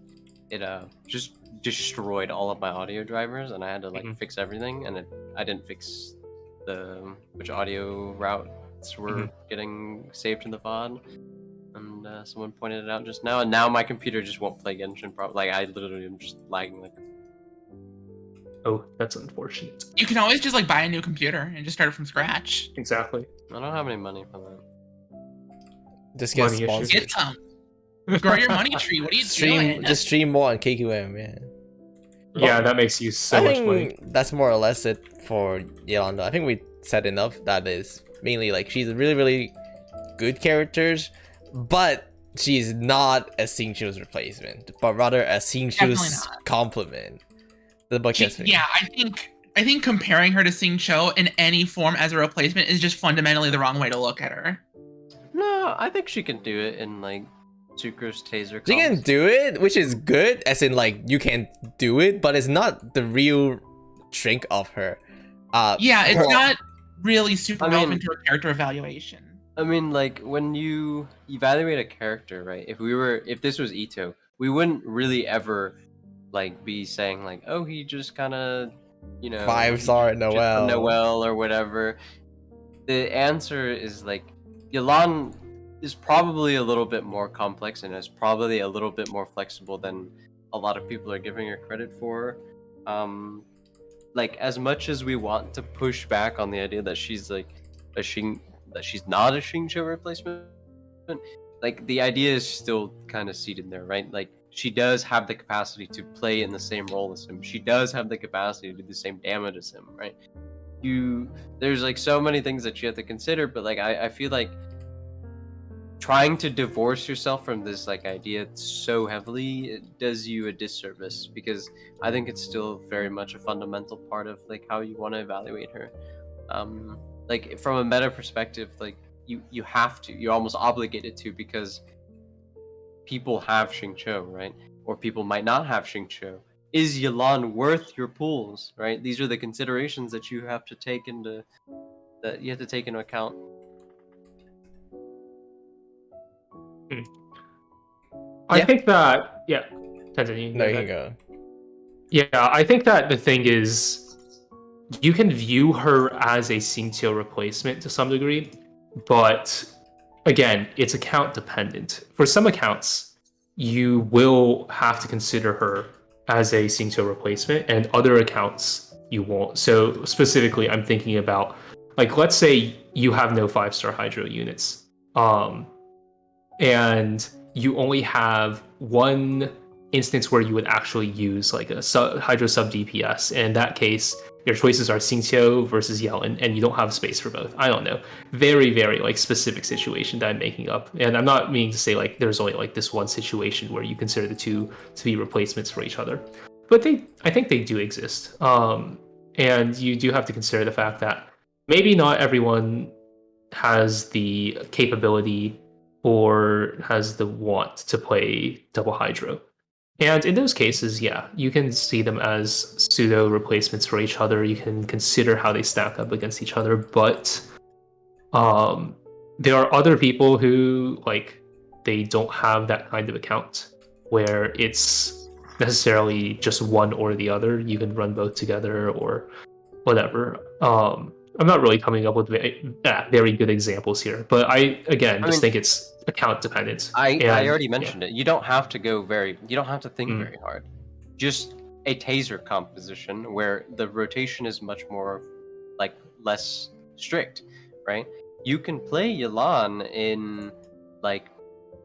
it just destroyed all of my audio drivers, and I had to like Mhm. fix everything, and I didn't fix the which audio routes were getting saved in the VOD, and someone pointed it out just now, and now my computer just won't play Genshin. Like I literally am just lagging like. Oh, that's unfortunate. You can always just like buy a new computer and just start it from scratch. Exactly. I don't have any money for that. Just get Money issues. Get sponsored. some. Grow your money tree. What are you doing? Just stream more on KQM, yeah. Yeah, that makes you so I much think money. that's more or less it for Yelan. I think we said enough. That is mainly like she's a really, really good characters, but she's not a Xingqiu's replacement, but rather a Definitely Xingqiu's not. complement. The book She, gets me. yeah, I think comparing her to Sing Cho in any form as a replacement is just fundamentally the wrong way to look at her. No, I think she can do it in like Sucrose Taser. She can comps. do it, which is good, as in like you can do it, but it's not the real strength of her. Yeah, it's her- not really super I mean- relevant to her character evaluation. I mean, like when you evaluate a character, right? If this was Itto, we wouldn't really ever like be saying like, oh, he just kind of, you know, 5-star at just Noel. Noel or whatever. The answer is like, Yelan is probably a little bit more complex and is probably a little bit more flexible than a lot of people are giving her credit for. Like as much as we want to push back on the idea that she's like a that she's not a Xingqiu replacement, like the idea is still kind of seated there, right? Like she does have the capacity to play in the same role as him. She does have the capacity to do the same damage as him, right? There's like so many things that you have to consider, but like I feel like trying to divorce yourself from this like idea so heavily, it does you a disservice, because I think it's still very much a fundamental part of like how you want to evaluate her. Like from a meta perspective, like you have to, you're almost obligated to, because people have Xingqiu, right? Or people might not have Xingqiu. Is Yelan worth your pools, right? These are the considerations that you have to take into account. I Yeah. think that Tenten, you No, go you ahead. can go. Yeah, I think that the thing is, you can view her as a Xingqiu replacement to some degree, but again, it's account dependent. For some accounts, you will have to consider her as a Xingqiu replacement, and other accounts you won't. So specifically, I'm thinking about, like, let's say you have no 5-star Hydro units, and you only have one instance where you would actually use like a Hydro sub DPS. And in that case, your choices are Xingqiu versus Yelan, and you don't have space for both. I don't know. Very, very like specific situation that I'm making up. And I'm not meaning to say like there's only like this one situation where you consider the two to be replacements for each other. But I think they do exist. And you do have to consider the fact that maybe not everyone has the capability or has the want to play double Hydro. And in those cases, yeah, you can see them as pseudo replacements for each other. You can consider how they stack up against each other, but there are other people who like they don't have that kind of account where it's necessarily just one or the other. You can run both together or whatever. I'm not really coming up with very good examples here, but I think it's account dependent. I already mentioned it. You don't have to you don't have to think very hard. Just a taser composition where the rotation is much more like less strict, right? You can play Yelan in like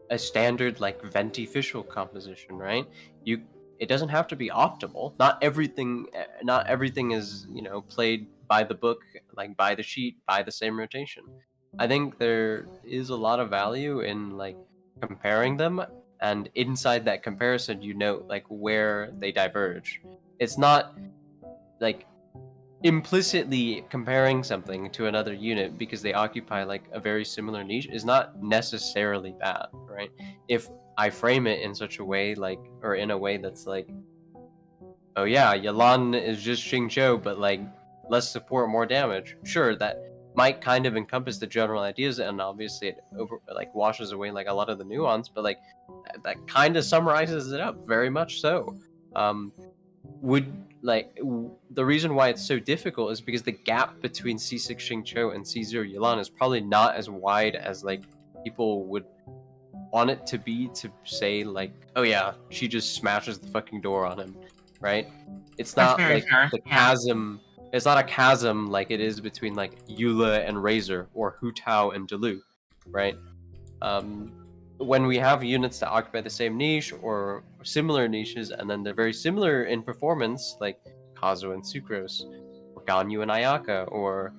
a standard like venti official composition, right? It doesn't have to be optimal. Not everything is, you know, played by the book, like by the sheet, by the same rotation. I think there is a lot of value in like comparing them, and inside that comparison you note like where they diverge. It's not like implicitly comparing something to another unit because they occupy like a very similar niche is not necessarily bad, right? If I frame it in such a way, like, or in a way that's like, oh yeah, Yelan is just Xingqiu, but like less support, more damage. Sure, that might kind of encompass the general ideas, and obviously it washes away like a lot of the nuance, but like that kind of summarizes it up very much so. The reason why it's so difficult is because the gap between C6 Xingqiu and C0 Yelan is probably not as wide as like people would want it to be, to say like, oh yeah, she just smashes the fucking door on him, right? It's not very like fair, the yeah. chasm. It's not a chasm like it is between like Eula and Razor or Hu Tao and Delu, right? When we have units that occupy the same niche or similar niches, and then they're very similar in performance, like Kazu and Sucrose, or Ganyu and Ayaka, or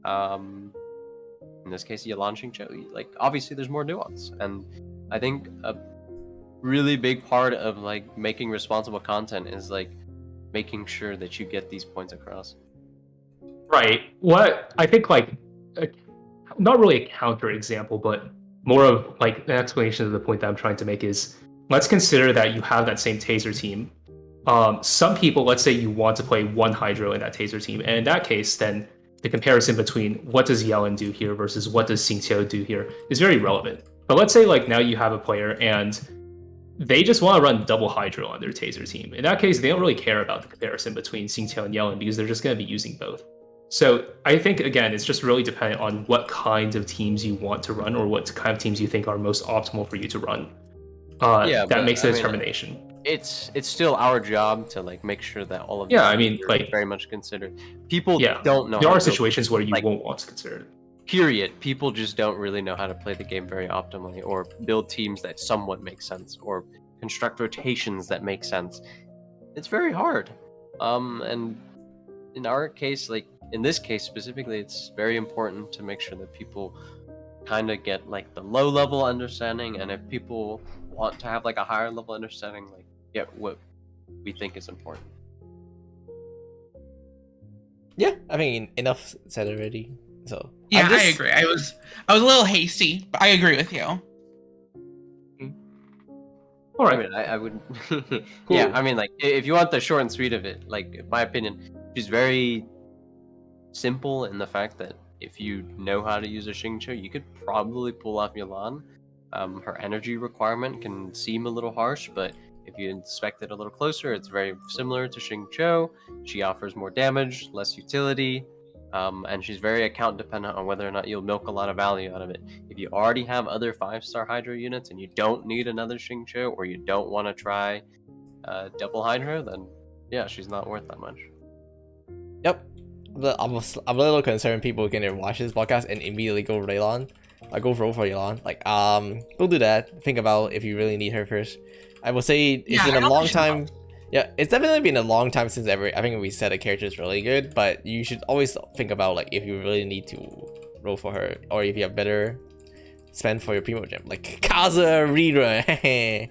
in this case Yelan Xingqiu, like obviously there's more nuance, and I think a really big part of like making responsible content is like making sure that you get these points across. Right. What I think, like, not really a counter example, but more of like an explanation of the point that I'm trying to make is, let's consider that you have that same taser team. Some people, let's say you want to play one Hydro in that taser team, and in that case, then the comparison between what does Yelan do here versus what does Xingqiu do here is very relevant. But let's say like now you have a player and they just want to run double Hydro on their taser team. In that case, they don't really care about the comparison between Xingqiu and Yelan because they're just going to be using both. So I think, again, it's just really dependent on what kinds of teams you want to run or what kind of teams you think are most optimal for you to run. Yeah, that but, makes the I mean, determination. It's still our job to like make sure that all of Yeah, these I mean, things are like, very much considered. People yeah, don't know. there how are to build situations where you like, won't want to consider it. period. People just don't really know how to play the game very optimally, or build teams that somewhat make sense, or construct rotations that make sense. It's very hard. And in our case, like in this case specifically, it's very important to make sure that people kind of get like the low level understanding, and if people want to have like a higher level understanding, like get what we think is important. Yeah, I mean, enough said already. So Yeah, I'm just- I agree. I was a little hasty, but I agree with you. All I right. mean, I would. Yeah, I mean, like if you want the short and sweet of it, like in my opinion, she's very simple in the fact that if you know how to use a Xingqiu, you could probably pull off Yelan. Her energy requirement can seem a little harsh, but if you inspect it a little closer, it's very similar to Xingqiu. She offers more damage, less utility, and she's very account dependent on whether or not you'll milk a lot of value out of it. If you already have other 5-star Hydro units and you don't need another Xingqiu, or you don't want to try double Hydro, then yeah, she's not worth that much. Yep. I'm a little concerned people are gonna watch this podcast and immediately go Yelan. I go roll for Yelan. Like, don't do that. Think about if you really need her first. I will say it's Yeah, been I a don't long think she time. Yeah, it's definitely been a long time since I think we said a character is really good, but you should always think about like if you really need to roll for her, or if you have better spend for your primo gem, like Kaza rerun. I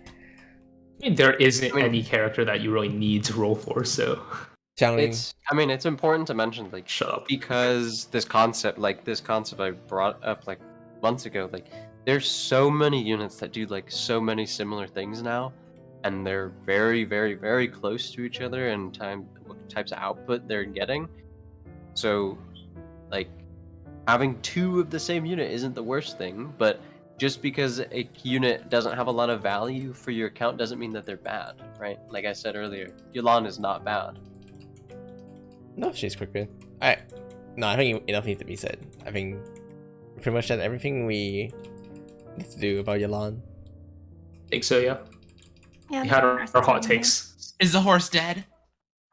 mean, there isn't any character that you really need to roll for, so Xiangling. It's important to mention, like, shut up. because this concept I brought up like months ago, like there's so many units that do like so many similar things now, and they're very, very, very close to each other in what types of output they're getting. So, like, having two of the same unit isn't the worst thing, but just because a unit doesn't have a lot of value for your account doesn't mean that they're bad, right? Like I said earlier, Yelan is not bad. No, she's quick win. Alright. No, I think enough needs to be said. I think we pretty much said everything we need to do about Yelan. I think so, yeah. Yeah, We had our hot interesting. takes. Is the horse dead?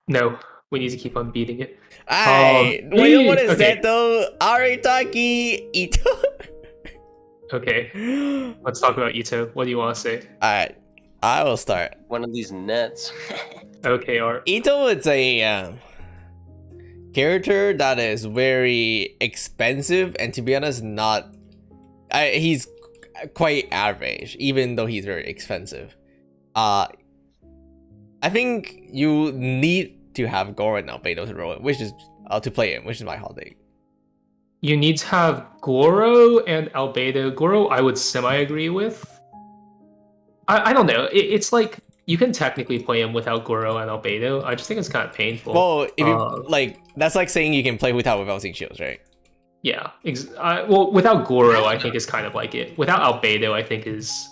No, we need to keep on beating it. Alright, well, you know what is okay. that though? Aritaki Itto. Okay, let's talk about Itto. What do you want to say? Alright, I will start. One of these nets. Okay, Art. Itto is a character that is very expensive, and to be honest, he's quite average, even though he's very expensive. I think you need to have Goro and Albedo to roll it, which is to play him, which is my hot take. You need to have Goro and Albedo. Goro, I would semi-agree with. I don't know. It's like, you can technically play him without Goro and Albedo. I just think it's kind of painful. Well, if you that's like saying you can play without shields, right? Yeah. Well, without Goro, I think is kind of like it. Without Albedo, I think is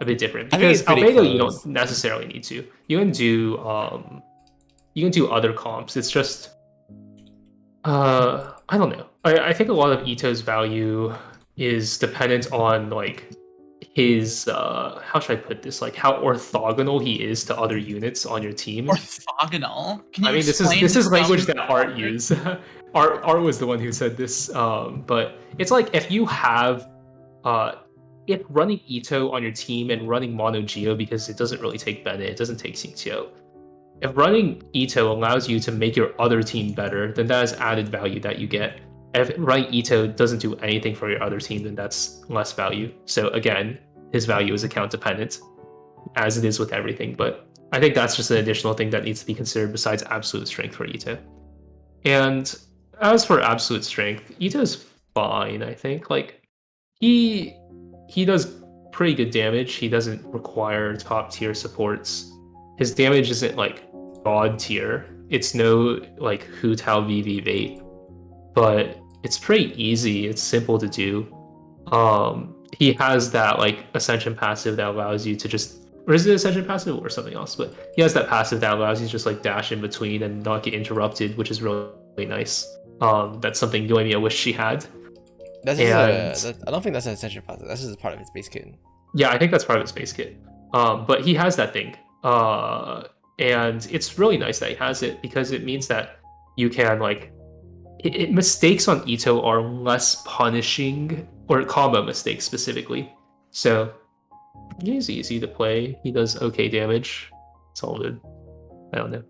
a bit different, I think because it's pretty Albedo you close. don't necessarily need to. You can do other comps. It's just I don't know. I think a lot of Itto's value is dependent on like his how should I put this? Like how orthogonal he is to other units on your team. Orthogonal? Can you I mean, this explain is some language that Art concept? used. Art was the one who said this. But it's like if you have if running Itto on your team and running Mono Geo, because it doesn't really take Bennett, it doesn't take Xingqiu. If running Itto allows you to make your other team better, then that is added value that you get. If running Itto doesn't do anything for your other team, then that's less value. So again, his value is account dependent, as it is with everything. But I think that's just an additional thing that needs to be considered besides absolute strength for Itto. And as for absolute strength, Ito's fine, I think. Like he does pretty good damage. He doesn't require top tier supports. His damage isn't like god tier. It's no like Hu Tao VV bait, but it's pretty easy. It's simple to do. He has that like ascension passive that allows you to just, or is it ascension passive or something else? But he has that passive that allows you to just like dash in between and not get interrupted, which is really nice. That's something Yoimiya wished she had. That's just I don't think that's an essential part. That's just part of its base kit. Yeah, I think that's part of its base kit. But he has that thing. And it's really nice that he has it because it means that you can like mistakes on Itto are less punishing, or combo mistakes specifically. So he's easy to play. He does okay damage. It's all good. I don't know.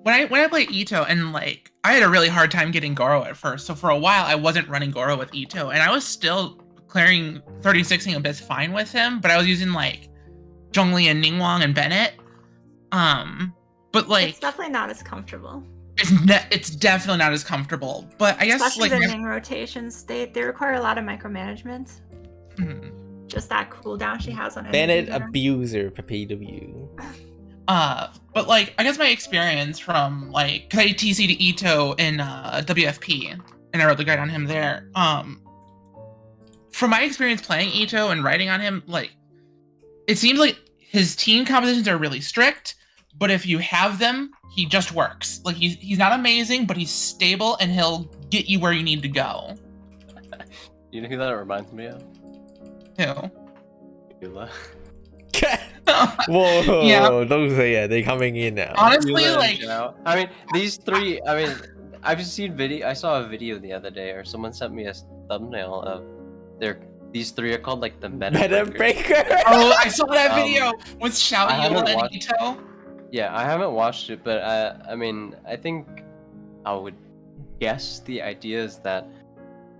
When I play Itto, and like I had a really hard time getting Goro at first, so for a while I wasn't running Goro with Itto, and I was still clearing 36ing Abyss fine with him, but I was using like Zhongli and Ningguang and Bennett. But like it's definitely not as comfortable. It's definitely not as comfortable. But I guess especially like the Ning rotations, they require a lot of micromanagement. Just that cooldown she has on Bennett abuser for PW. But like I guess my experience from like, cause I TC'd Itto in WFP and I wrote the guide on him there. From my experience playing Itto and writing on him, like it seems like his team compositions are really strict, but if you have them, he just works. Like he's not amazing, but he's stable and he'll get you where you need to go. You know who that reminds me of? Who? Yula. Whoa, Yeah. Those they coming in now. Honestly, Yula and like Zhao. I mean, these three. I mean, I've seen video. I saw a video the other day, or someone sent me a thumbnail of these three are called like the Meta breaker. oh, I saw that video with Xiao I haven't Yelan and watched- Itto. Yeah, I haven't watched it, but I mean, I think I would guess the idea is that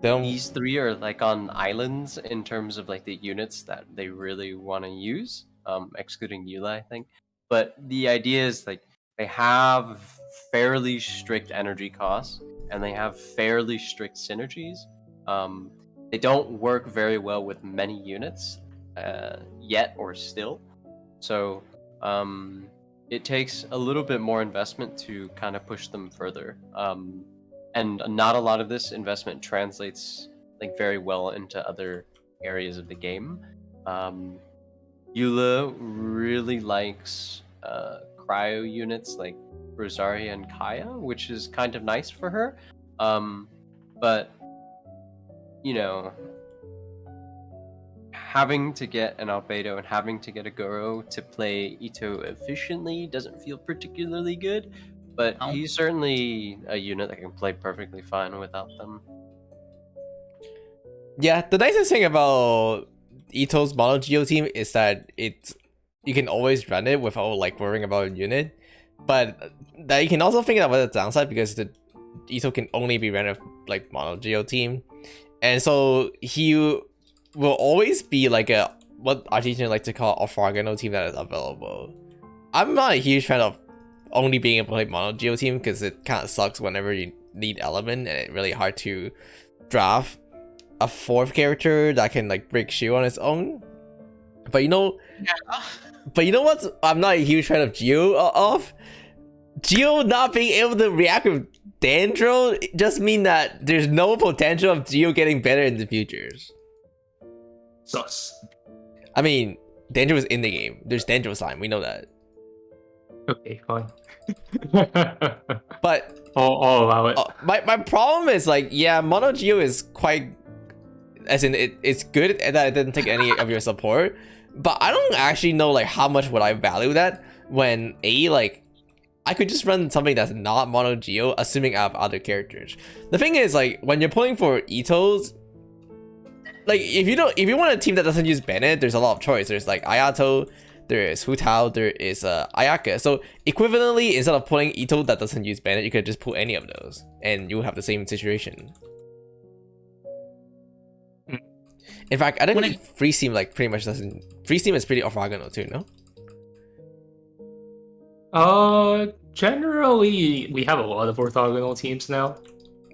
these three are like on islands in terms of like the units that they really want to use, excluding Eula, I think. But the idea is like they have fairly strict energy costs and they have fairly strict synergies. They don't work very well with many units yet or still. So it takes a little bit more investment to kind of push them further. And not a lot of this investment translates like very well into other areas of the game. Eula really likes cryo units like Rosaria and Kaya, which is kind of nice for her. But you know, having to get an Albedo and having to get a Goro to play Itto efficiently doesn't feel particularly good. But he's certainly a unit that can play perfectly fine without them. Yeah, the nicest thing about Itto's Mono Geo team is that you can always run it without like worrying about a unit. But that you can also think about the downside because the Itto can only be run with like Mono Geo team. And so he will always be like what Artesian like to call a orthogonal team that is available. I'm not a huge fan of only being able to play Mono Geo team because it kind of sucks whenever you need element and it's really hard to draft a fourth character that can like break shield on its own. But you know, what? I'm not a huge fan of Geo not being able to react with Dandro just mean that there's no potential of Geo getting better in the futures. Sus. I mean, Dandro is in the game. There's Dandro sign. We know that. Okay, fine. But I'll allow it. My problem is like, yeah, Mono Geo is quite, as in it's good that it didn't take any of your support. But I don't actually know like how much would I value that when like I could just run something that's not Mono Geo, assuming I have other characters. The thing is like when you're pulling for Ittos, like if you want a team that doesn't use Bennett, there's a lot of choice. There's like Ayato, there is Hu Tao, there is Ayaka. So equivalently, instead of pulling Itto that doesn't use Bennett, you could just pull any of those, and you will have the same situation. In fact, I When think free seam like pretty much doesn't. Free seam is pretty orthogonal too, no? Generally, we have a lot of orthogonal teams now.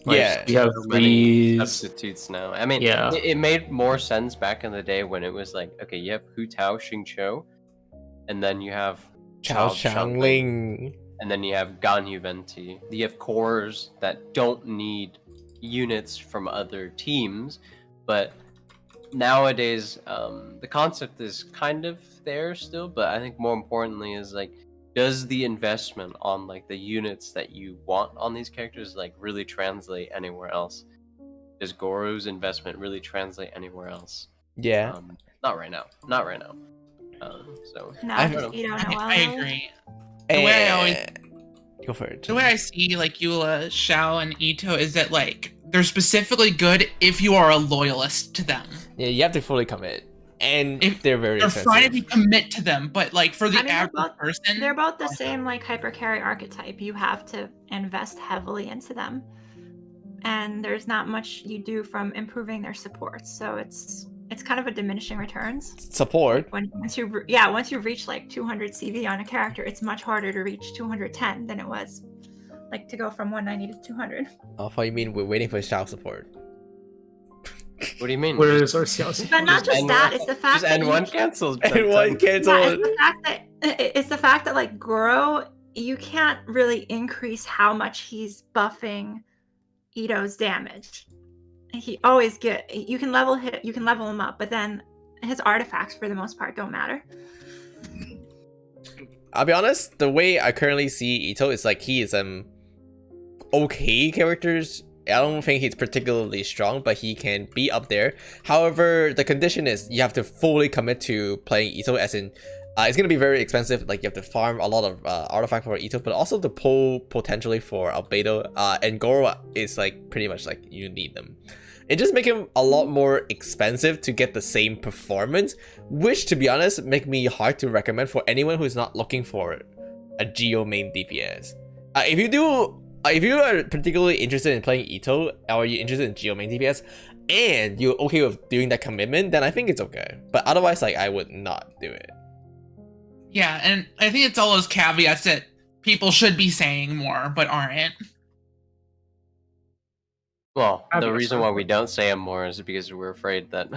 Like, Yeah. we have So many threes. substitutes now. I mean, Yeah. it made more sense back in the day when it was like, okay, you have Hu Tao, Xing Qiu, and then you have Chao Xiangling, Changling. and then you have Ganyu Venti. You have cores that don't need units from other teams, but nowadays the concept is kind of there still, but I think more importantly is like, does the investment on like the units that you want on these characters like really translate anywhere else? Does Goro's investment really translate anywhere else? Yeah. Not right now. Not right now. So No, I just don't know. Itto Noel. I really. agree. The way I always Go for it. The way I see like Eula, Xiao, and Itto is that like they're specifically good if you are a loyalist to them. Yeah, you have to fully commit, and If they're very They're expensive. fine if you commit to them, but like for the I mean, average person, They're both the same like hypercarry archetype. You have to invest heavily into them, and there's not much you do from improving their support. So it's kind of a diminishing returns. Support. Once you reach like 200 CV on a character, it's much harder to reach 210 than it was like to go from 190 to 200. Oh, I thought you mean we're waiting for child support. What do you mean? Where is our Xiao? But not just N1 that, it's the fact Just that N1 you cancels. And one cancel. Yeah, it's the fact that like Goro, you can't really increase how much he's buffing Itto's damage. He always you can level him up, but then his artifacts for the most part don't matter. I'll be honest, the way I currently see Itto is like he is okay characters. I don't think he's particularly strong, but he can be up there. However, the condition is you have to fully commit to playing Itto, as in it's gonna be very expensive. Like you have to farm a lot of artifact for Itto, but also to pull potentially for Albedo. And Goro is like pretty much like you need them. It just make him a lot more expensive to get the same performance, which to be honest make me hard to recommend for anyone who's not looking for a Geo main DPS. If you are particularly interested in playing Itto, or you're interested in Geo main DPS, and you're okay with doing that commitment, then I think it's okay. But otherwise, like I would not do it. yeah, and I think it's all those caveats that people should be saying more but aren't. Well, I the think reason so. why we don't say them more is because we're afraid that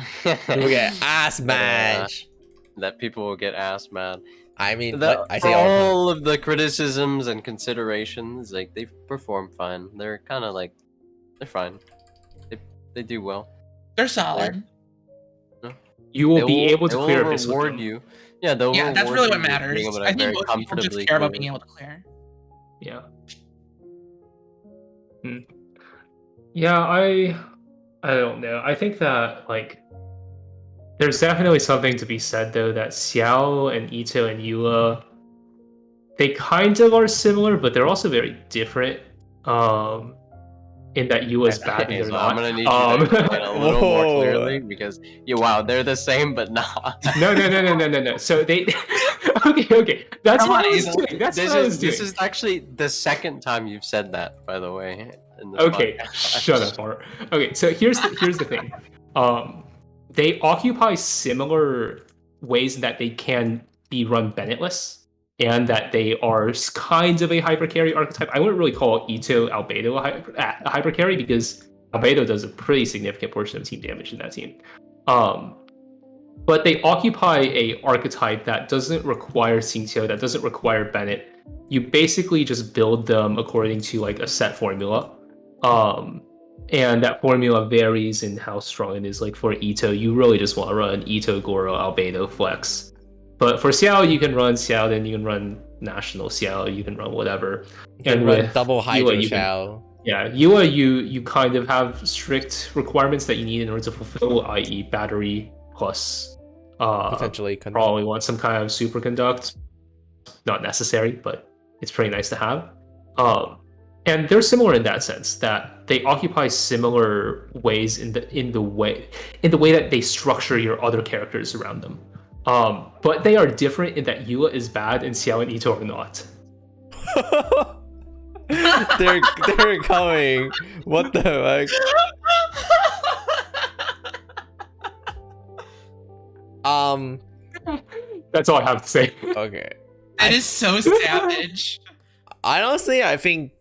We'll get ass match. that people will get ass mad. I mean, The, I for say all the time. all of the criticisms and considerations, like they perform fine. They're kind of like they're fine. They do well. They're solid. You will be able they to will clear Abyss with reward them. you. Yeah, they'll Yeah, that's reward really what you with matters. being able to I think very most people just comfortably care about clear being it. able to clear. Yeah. Yeah, I don't know. I think that like there's definitely something to be said though that Xiao and Itto and Eula, they kind of are similar, but they're also very different. In that Eula's bad and Okay, they're so not. I'm gonna need you to explain a little more Whoa. clearly because wow, they're the same but not. No. So they okay. That's Come what on, I was Ethan. doing. That's what I was doing. This is actually the second time you've said that, by the way. In this Okay, podcast. shut up, Mark. Okay, so here's the thing. They occupy similar ways that they can be run Bennetless, and that they are kind of a hypercarry archetype. I wouldn't really call Itto Albedo a hypercarry because Albedo does a pretty significant portion of team damage in that team. But they occupy a archetype that doesn't require Xingqiu, that doesn't require Bennett. You basically just build them according to like a set formula. And that formula varies in how strong it is. Like for Itto, you really just want to run Itto, Goro, Albedo, Flex. But for Xiao, you can run Xiao, then you can run National Xiao, you can run whatever. You can And run with double Hydro Eula, you can- Shao. Yeah, Eula, you kind of have strict requirements that you need in order to fulfill, i.e. battery plus Potentially probably want some kind of superconduct. Not necessary, but it's pretty nice to have. And they're similar in that sense that they occupy similar ways in the way that they structure your other characters around them. But they are different in that Eula is bad and Xiao and Itto are not. they're coming. What the fuck? That's all I have to say. Okay. That is so savage. Honestly, I think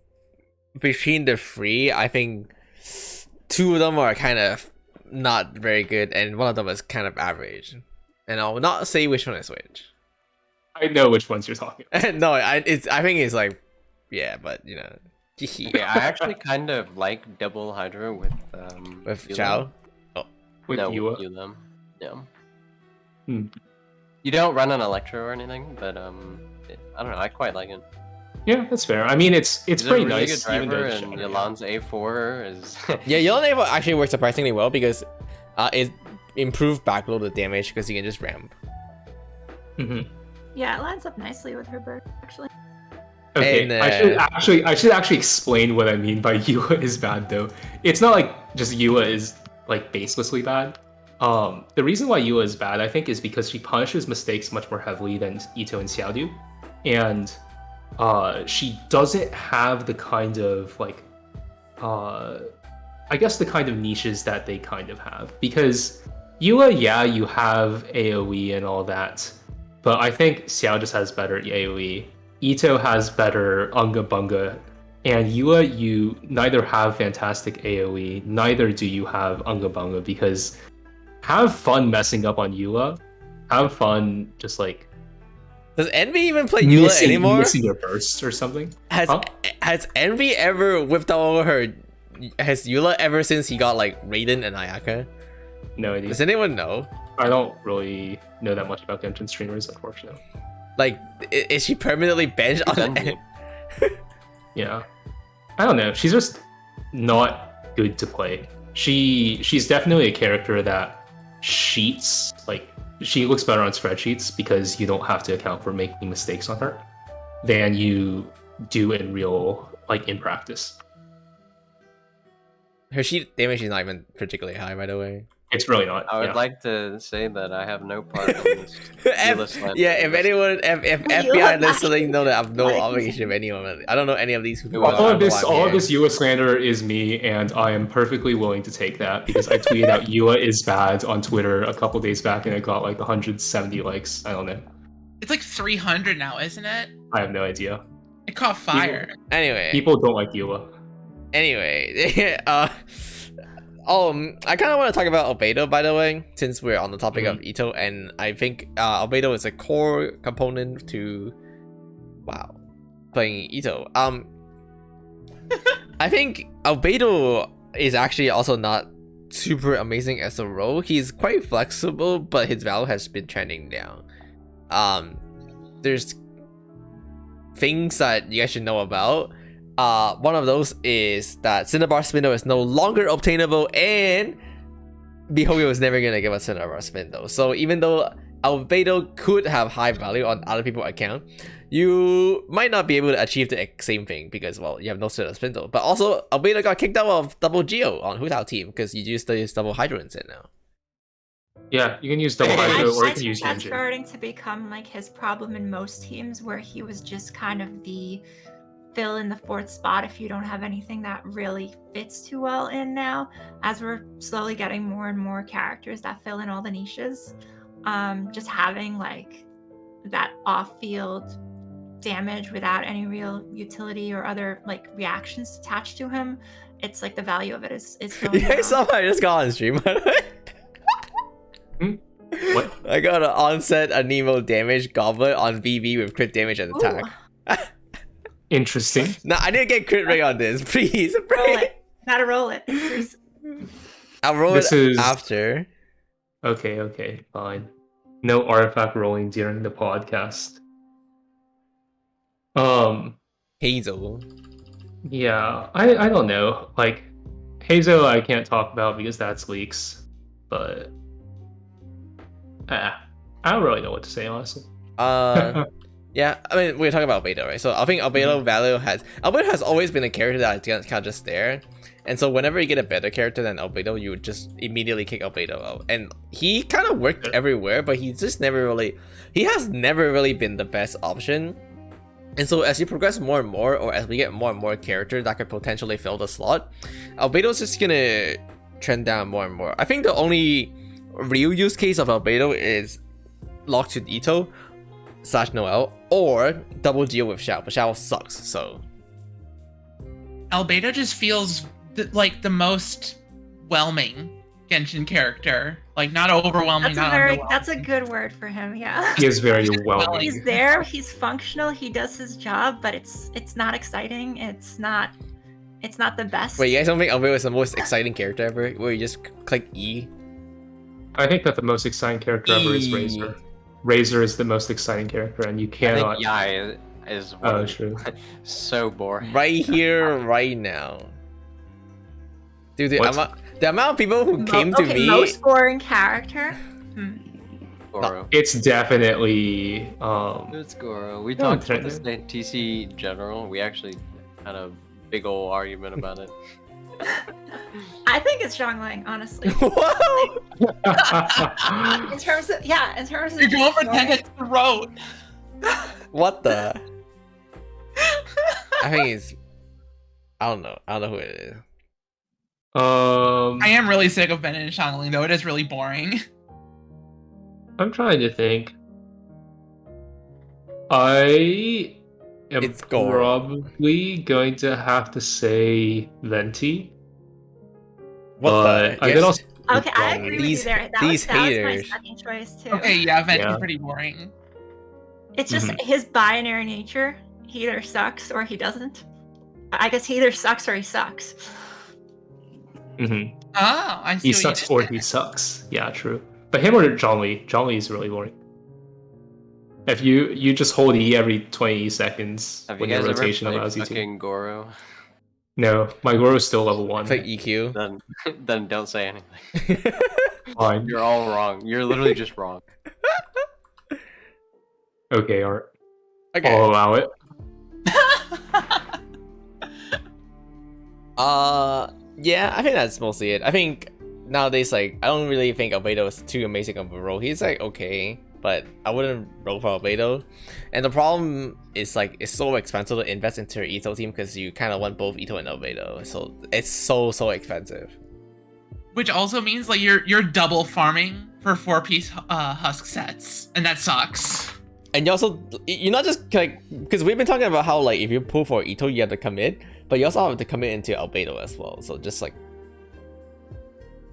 between the three, I think two of them are kind of not very good, and one of them is kind of average. And I'll not say which one is which. I know which ones you're talking about. No, I think it's like, yeah, but you know, Okay, I actually kind of like double Hydra with with Yelan. Chao. With No, Yua. with Yelan. Yeah. Hmm. You don't run an Electro or anything, but I don't know. I quite like it. Yeah, that's fair. I mean, it's He's pretty a really nice. good Even though driver, it's and shiny. Yelan's A4 is. Yeah, Yelan Ava actually works surprisingly well because it improved backload damage because you can just ramp. Mhm. Yeah, it lines up nicely with her bird, actually. Okay, And, I should actually explain what I mean by Yua is bad though. It's not like just Yua is like baselessly bad. The reason why Yua is bad, I think, is because she punishes mistakes much more heavily than Itto and Xiao do, and she doesn't have the kind of like, I guess the kind of niches that they kind of have. Because Yua, yeah, you have AoE and all that, but I think Xiao just has better AoE. Itto has better Unga Bunga, and Yua, you neither have fantastic AoE, neither do you have Unga Bunga, because have fun messing up on Yua. Have fun just like Does Envy even play Eula anymore? missing your burst or something. Has Envy ever whipped out over her? Has Eula ever since he got like Raiden and Ayaka? No idea. Does anyone know? I don't really know that much about Genshin streamers, unfortunately. Like, is she permanently benched on Envy. Yeah, I don't know. She's just not good to play. She's definitely a character that sheets like she looks better on spreadsheets because you don't have to account for making mistakes on her than you do in real like in practice. Her sheet damage is not even particularly high, by the way. It's really not. I would yeah. like to say that I have no part in this. Eula slander. If anyone, if FBI Eula listening know that I have no like- obligation of anyone. I don't know any of these people. all of I this, don't know why I'm here. Yua slander is me, and I am perfectly willing to take that because I tweeted out Yua is bad on Twitter a couple days back, and it got like 170 likes. I don't know. It's like 300 now, isn't it? I have no idea. It caught fire. Anyway, People don't like Yua. Anyway, I kind of want to talk about Albedo, by the way, since we're on the topic of Itto, and I think Albedo is a core component to, playing Itto. I think Albedo is actually also not super amazing as a role. He's quite flexible, but his value has been trending down. There's things that you guys should know about. One of those is that Cinnabar Spindle is no longer obtainable, and Mihoyo is never gonna give us Cinnabar Spindle. So even though Albedo could have high value on other people's account, you might not be able to achieve the same thing because, well, you have no Cinnabar Spindle. But also, Albedo got kicked out of Double Geo on Hutao team because you used to use Double Hydro instead now. Yeah, you can use double I hydro or you can think use that's engine. starting to become like his problem in most teams, where he was just kind of the fill in the fourth spot if you don't have anything that really fits too well in now, as we're slowly getting more and more characters that fill in all the niches. Just having like that off-field damage without any real utility or other like reactions attached to him, it's like the value of it is going You guys down. saw I just got on stream, by the way. What? I got an onset Anemo damage goblet on VV with crit damage and attack. Ooh, Interesting. Nah, I need to get crit rate on this, please. roll it. Gotta roll it. It's I'll roll This it is- after. Okay, fine. No artifact rolling during the podcast. Hazel. Yeah, I don't know. Like, Hazel I can't talk about because that's leaks, but I don't really know what to say, honestly. Yeah, I mean, we're talking about Albedo, right? So I think Albedo value Albedo has always been a character that kind of just there. And so whenever you get a better character than Albedo, you would just immediately kick Albedo out. And he kind of worked everywhere, but he has never really been the best option. And so as you progress more and more, or as we get more and more characters that could potentially fill the slot, Albedo's just gonna trend down more and more. I think the only real use case of Albedo is locked to Itto / Noel or double Geo with Xiao, but Xiao sucks, so. Albedo just feels like the most whelming Genshin character. Like, not overwhelming, not underwhelming. That's a good word for him, yeah. He is very well. He's there, he's functional, he does his job, but it's not exciting, it's not the best. Wait, you guys don't think Albedo is the most exciting character ever? Where you just click E? I think that the most exciting character ever is Razor. Razor is the most exciting character, and you I cannot. think Yai is one of- true. so boring. Right here, right now. Dude, the What? amount of people who came to me. Most boring character. Goro. It's definitely. It's Goro. We No, talked about this Tenten. in TC General. We actually had a big old argument about it. I think it's Zhongling, honestly. Whoa! in terms of You're going for Tenten's throat. What the? I think it's. I don't know who it is. I am really sick of Ben and Shangling, though. It is really boring. I'm trying to think. I am It's Goro. probably going to have to say Venti. What but the? I Yes. could also. Okay, I agree These- with you there. That these was my haters. second choice too. Okay, yeah, Venti's Yeah. pretty boring. It's just his binary nature. He either sucks or he doesn't. I guess he either sucks or he sucks. Mhm. Oh, I see. He what sucks you or did he there. sucks. Yeah, true. But him or Zhongli. Zhongli is really boring. If you just hold E every 20 seconds Have you when your guys ever rotation played allows you to. fucking Goro? No, my Goro is still level 1. Click EQ. Then don't say anything. Fine. You're all wrong. You're literally just wrong. Okay, Art. Okay. I'll allow it. Yeah, I think that's mostly it. I think nowadays, like, I don't really think Albedo is too amazing of a role. He's like okay, but I wouldn't roll for Albedo. And the problem is like it's so expensive to invest into your Itto team because you kind of want both Itto and Albedo. So it's so expensive. Which also means like you're double farming for 4-piece husk sets, and that sucks. And you're not just like, because we've been talking about how like if you pull for Itto you have to commit, but you also have to commit into Albedo as well. So just like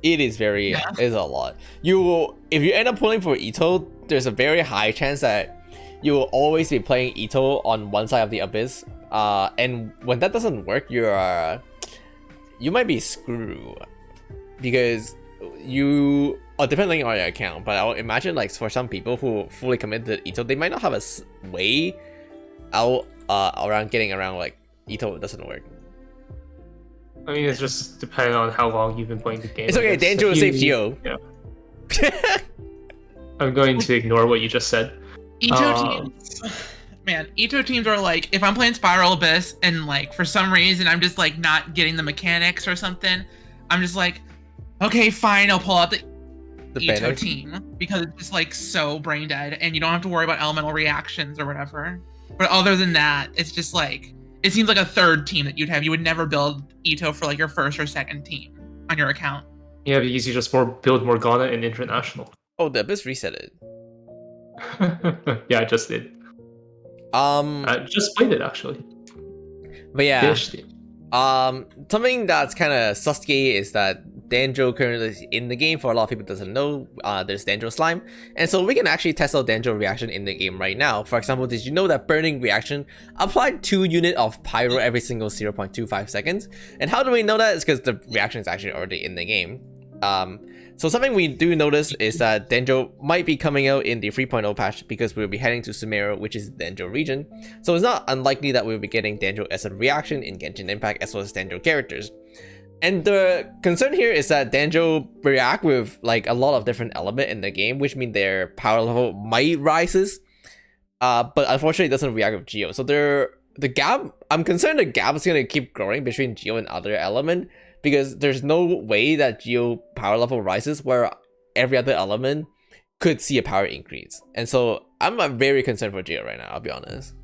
it is very is a lot. If you end up pulling for Itto, there's a very high chance that you will always be playing Itto on one side of the abyss. And when that doesn't work, you might be screwed because depending on your account, but I'll imagine like for some people who fully commit to Itto, they might not have a way out around getting around like Itto doesn't work. I mean, it's just depending on how long you've been playing the game. It's okay, I guess. Danjo If saved you- Geo. Yeah. I'm going to ignore what you just said. Itto teams, man, Itto teams are like, if I'm playing Spiral Abyss and like for some reason I'm just like not getting the mechanics or something, I'm just like, okay, fine, I'll pull out the Itto banner. team because it's just like so brain dead and you don't have to worry about elemental reactions or whatever. But other than that, it's just like, it seems like a third team that you'd have. You would never build Itto for like your first or second team on your account. Yeah, because you just build Morgana and International. Oh, the abyss reset it. Yeah, I just did. I just played it actually. But yeah. Finished it. Something that's kind of susky is that Danjo currently is in the game. For a lot of people doesn't know, there's Danjo slime, and so we can actually test out Danjo reaction in the game right now. For example, did you know that burning reaction applied 2 units of pyro every single 0.25 seconds? And how do we know that? It's because the reaction is actually already in the game. So something we do notice is that Danjo might be coming out in the 3.0 patch because we'll be heading to Sumeru, which is the Danjo region. So it's not unlikely that we'll be getting Danjo as a reaction in Genshin Impact as well as Danjo characters. And the concern here is that Danjo react with like a lot of different elements in the game, which means their power level might rises. But unfortunately it doesn't react with Geo. So the gap, I'm concerned the gap is gonna keep growing between Geo and other element, because there's no way that Geo power level rises where every other element could see a power increase. And so I'm very concerned for Geo right now, I'll be honest.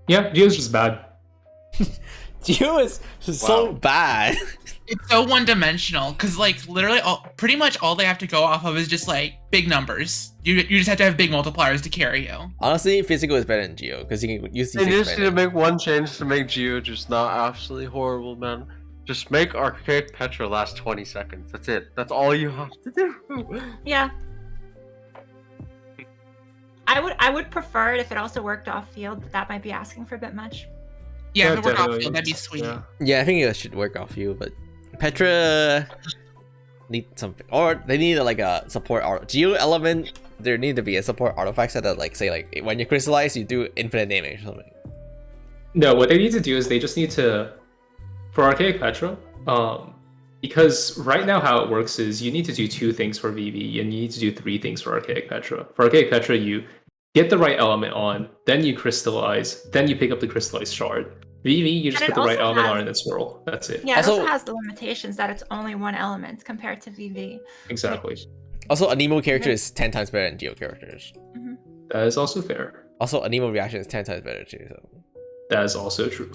Yeah, Geo's just bad. Geo is so Wow. bad. It's so one-dimensional because, like, literally, pretty much all they have to go off of is just like big numbers. You just have to have big multipliers to carry you. Honestly, physical is better than Geo because you can use They C6 just need to better. make one change to make Geo just not absolutely horrible, man. Just make Archaic Petra last 20 seconds. That's it. That's all you have to do. Yeah. I would prefer it if it also worked off field, but that might be asking for a bit much. Yeah, if it worked off definitely. field, that'd be sweet. Yeah. Yeah, I think it should work off you, but Petra need something, or they need like a support art. Geo element, there need to be a support artifact that like say like when you crystallize, you do infinite damage or something. No, what they need to do is they just need to, for Archaic Petra, because right now how it works is you need to do 2 things for VV and you need to do 3 things for Archaic Petra. For Archaic Petra, you get the right element on, then you crystallize, then you pick up the crystallized shard. VV, you just And it put the right also element has- on and then swirl. That's it. Yeah, it Also- also has the limitations that it's only one element compared to VV. Exactly. Also, a Nemo character is 10 times better than Geo characters. That is also fair. Also, a Nemo reaction is 10 times better too. So. That is also true.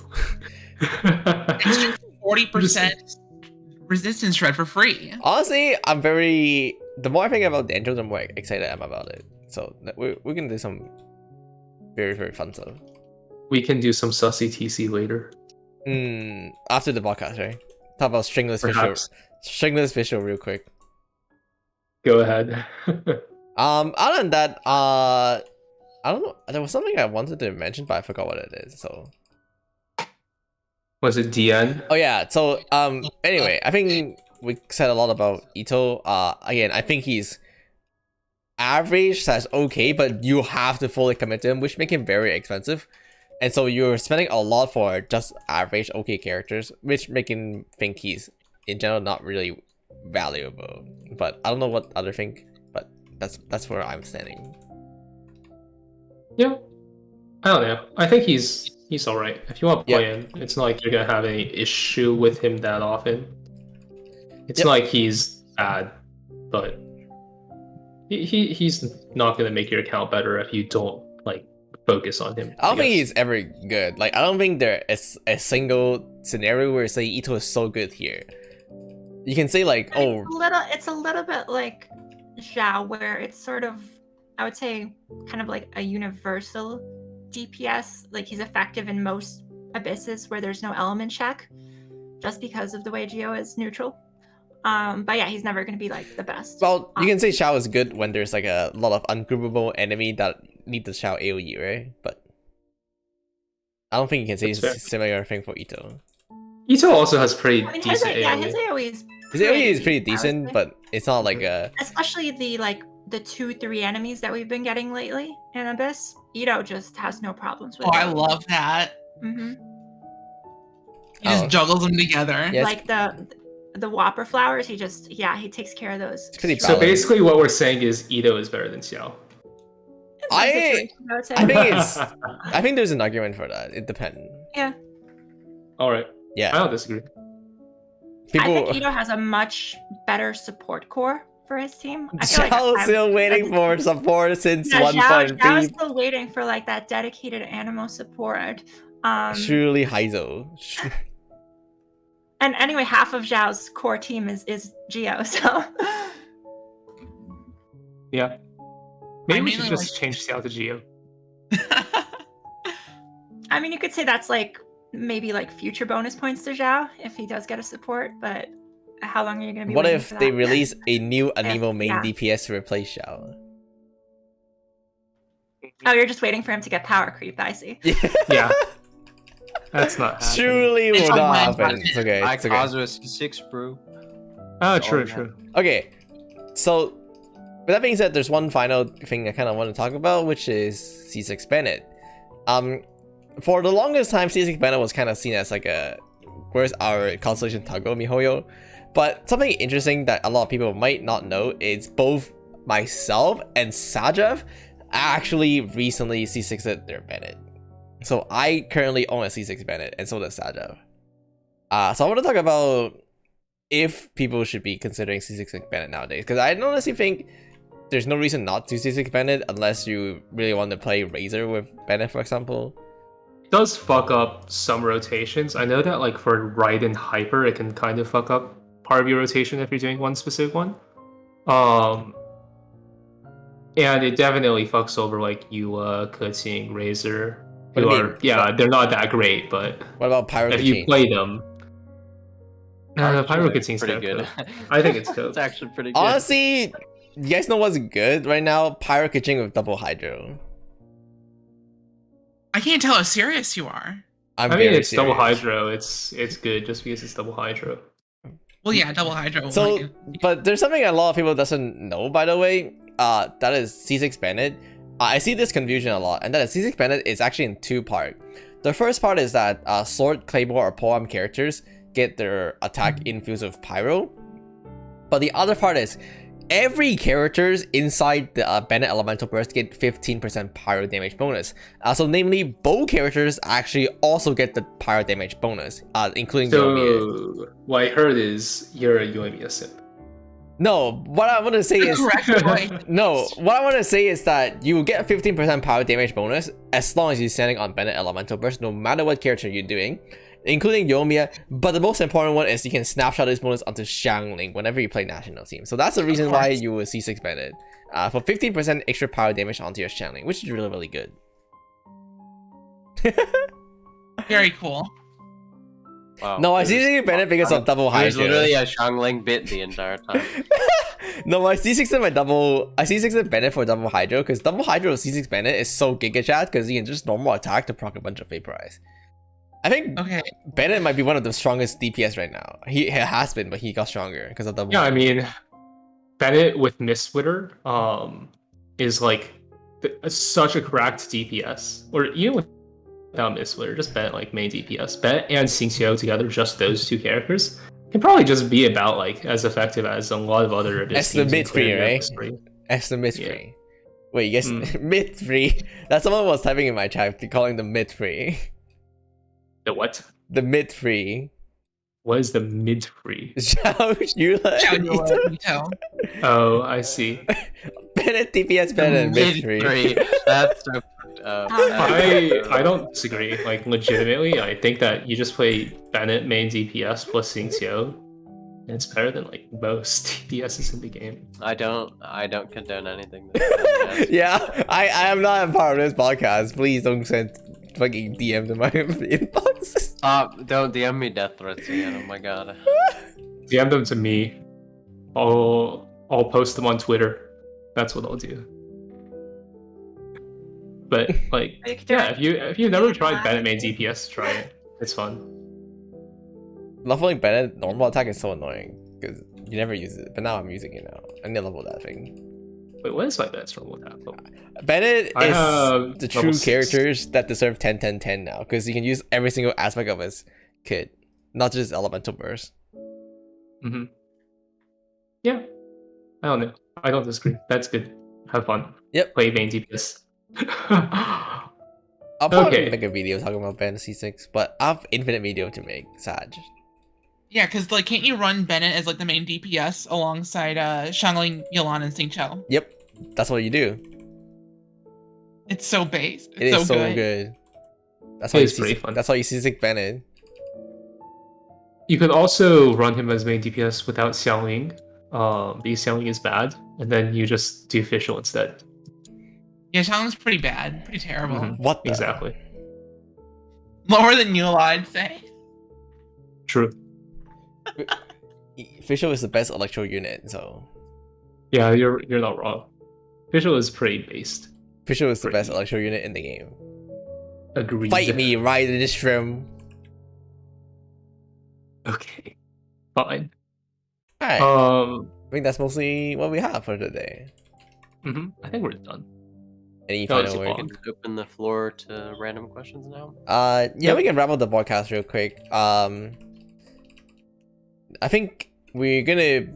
40% resistance shred for free. Honestly, I'm very. The more I think about Dendro, the more excited I am about it. So we can do some very very fun stuff. We can do some sussy TC later. After the podcast, right? Talk about stringless visual. Perhaps. Stringless visual, real quick. Go ahead. Other than that, I don't know. There was something I wanted to mention, but I forgot what it is. So. Was it DN? Oh yeah. So anyway, I think we said a lot about Itto. Again, I think he's average / okay, but you have to fully commit to him, which make him very expensive. And so you're spending a lot for just average okay characters, which make him think he's in general not really valuable. But I don't know what other think, but that's where I'm standing. Yeah. I don't know. I think he's alright. If you want to play Yeah. him, it's not like you're gonna have any issue with him that often. It's Yep. not like he's bad, but he's not gonna make your account better if you don't like focus on him. I don't think guess. he's ever good. Like I don't think there is a single scenario where say Itto is so good here. You can say like, oh, It's a little bit like Zhao, where it's sort of, I would say, kind of like a universal DPS. Like he's effective in most abysses where there's no element check, just because of the way Geo is neutral. But yeah, he's never going to be like the best. well, you can say Shao is good when there's like a lot of ungroupable enemy that need to Shao AoE, right? But I don't think you can say That's fair. similar thing for Itto. Ito also has pretty I mean, his decent AoE AoE. is His AoE is pretty I would decent, say. but it's not like a. Especially the 2-3 enemies that we've been getting lately in Abyss. Itto just has no problems with. Oh, I AoE. love that. Mhm. He just Oh. juggles them together. Yeah. Like the Whopper flowers, he takes care of those. It's pretty straight. So basically, what we're saying is Ito is better than Xiao. In some situations, would say. I think it's. I think there's an argument for that. It depends. Yeah. All right. I Yeah, don't disagree. I think people. Itto has a much better support core for his team. I feel like Xiao's I'm- still waiting for support since Yeah, Zhao 1.3. is still waiting for like that dedicated Animo support. Surely Heizo. And anyway, half of Zhao's core team is Geo, so Yeah. Maybe we should mainly just change Xiao to Geo. I mean you could say that's like maybe like future bonus points to Zhao if he does get a support, but how long are you gonna be What waiting if for they that? release a new Anemo main yeah. DPS to replace Xiao? Oh, you're just waiting for him to get power creep, I see. Yeah. That's not happening. Surely It's will a not one happen. button. It's okay. I It's okay. Kazuha C6, bro. Oh, That's all true, I true. Okay, so with that being said, there's one final thing I kind of want to talk about, which is C6 Bennett. For the longest time, C6 Bennett was kind of seen as like a where's our constellation Tago Mihoyo, but something interesting that a lot of people might not know is both myself and Sajav actually recently C6'd their Bennett. So I currently own a C6 Bennett, and so does Sajav. So I want to talk about if people should be considering C6 Bennett nowadays, because I honestly think there's no reason not to C6 Bennett unless you really want to play Razor with Bennett, for example. does fuck up some rotations. I know that like for Ride and Hyper, it can kind of fuck up part of your rotation if you're doing one specific one. And it definitely fucks over like Yua, Kuting, Razor, What do who you are mean? they're not that great, but What about Pyro if you Kachin? play them, Pyro Kuting's pretty kind good. of cooked. I think it's cooked. It's actually pretty good. Honestly, you guys know what's good right now? Pyro Kachin with double Hydro. I can't tell how serious you are. I'm I mean, very it's double serious. Hydro. It's good just because it's double Hydro. Well, yeah, double hydro. So, like, but there's something a lot of people doesn't know, by the way. That is C6 Bennett. I see this confusion a lot, and that is C6 Bennett is actually in two parts. The first part is that Sword, Claymore, or Poem characters get their attack infused with Pyro. But the other part is every characters inside the Bennett Elemental Burst get 15% Pyro damage bonus. So namely, bow characters actually also get the Pyro damage bonus, including Yoimiya. So what I heard is you're a Yoimiya simp. No, what I want to say is correct boy. no. What I want to say is that you will get 15% power damage bonus as long as you're standing on Bennett Elemental Burst, no matter what character you're doing, including Yoimiya. But the most important one is you can snapshot this bonus onto Xiangling whenever you play national team. So that's the reason why you will see 6 Bennett for 15% extra power damage onto your Xiangling, which is really, really good. Very cool. Wow. No, I see 6 Bennett because of double There's Hydro. literally a Xiangling bit the entire time. No, I C6 in my double. I C6 in Bennett for double Hydro because double Hydro C6 Bennett is so giga chat because you can just normal attack to proc a bunch of Vaporize. I think Okay. Bennett might be one of the strongest DPS right now. He has been, but he got stronger because of double. Yeah, I Hydro. mean, Bennett with Mistwitter is like such a cracked DPS, or even without Mistwitter, just Bennett like main DPS. Bennett and Xingqiu together, just those two characters, can probably just be about like as effective as a lot of other Abyss As the teams in mid free, Korean right? history. As the mid Yeah. free. Wait, yes, mid free. That someone was typing in my chat calling the mid free. The what? The mid free. What is the mid free? Xiao Yula. Ciao, Itto. Itto. Oh, I see. Bennett DPS Bennett mid free. Mid-three. That's so fucked up. I don't disagree. Like legitimately, I think that you just play Bennett main DPS plus Xingqiu, and it's better than like most DPSs in the game. I don't condone anything. That Yeah, I am not a part of this podcast. Please don't send fucking DM to my inbox. Stop! Don't DM me death threats again. Oh my god. DM them to me. I'll post them on Twitter. That's what I'll do. But like, Or you could do yeah, it. if you've never tried Bennett main DPS, try it. It's fun. Leveling Bennett normal attack is so annoying because you never use it, but now I'm using it now. I need to level that thing. Wait, what is my best normal attack? Oh, Bennett I is have the level true 6. characters that deserve 10 10 10 now because you can use every single aspect of his kit, not just elemental burst. Mm-hmm. Yeah. I don't know. I don't disagree. That's good. Have fun. Yep. Play main DPS. I'll probably Okay. make a video talking about Bennett C6, but I have infinite video to make. Sag. Yeah, because like, can't you run Bennett as like the main DPS alongside Xiangling, Yelan, and Xingqiu? Yep, that's what you do. It's so based. It It's is so so good. good. That's It why is pretty fun. That's why you C6 Bennett. You could also run him as main DPS without Xiangling, because Xiangling is bad, and then you just do official instead. Yeah, Xiangling's pretty bad, pretty terrible. Mhm. What the? Exactly. Lower than Yula, I'd say. True. Official is the best electro unit, so Yeah, you're not wrong. Official is pretty based. Official is the best Pretty. electro unit in the game. Agreed. Fight me, ride in this shrimp. Okay. Fine. Alright, I I think that's mostly what we have for today. I think we're done. Any That was final a word? long- We can open the floor to random questions now. Yeah, we can wrap up the podcast real quick. I think we're gonna.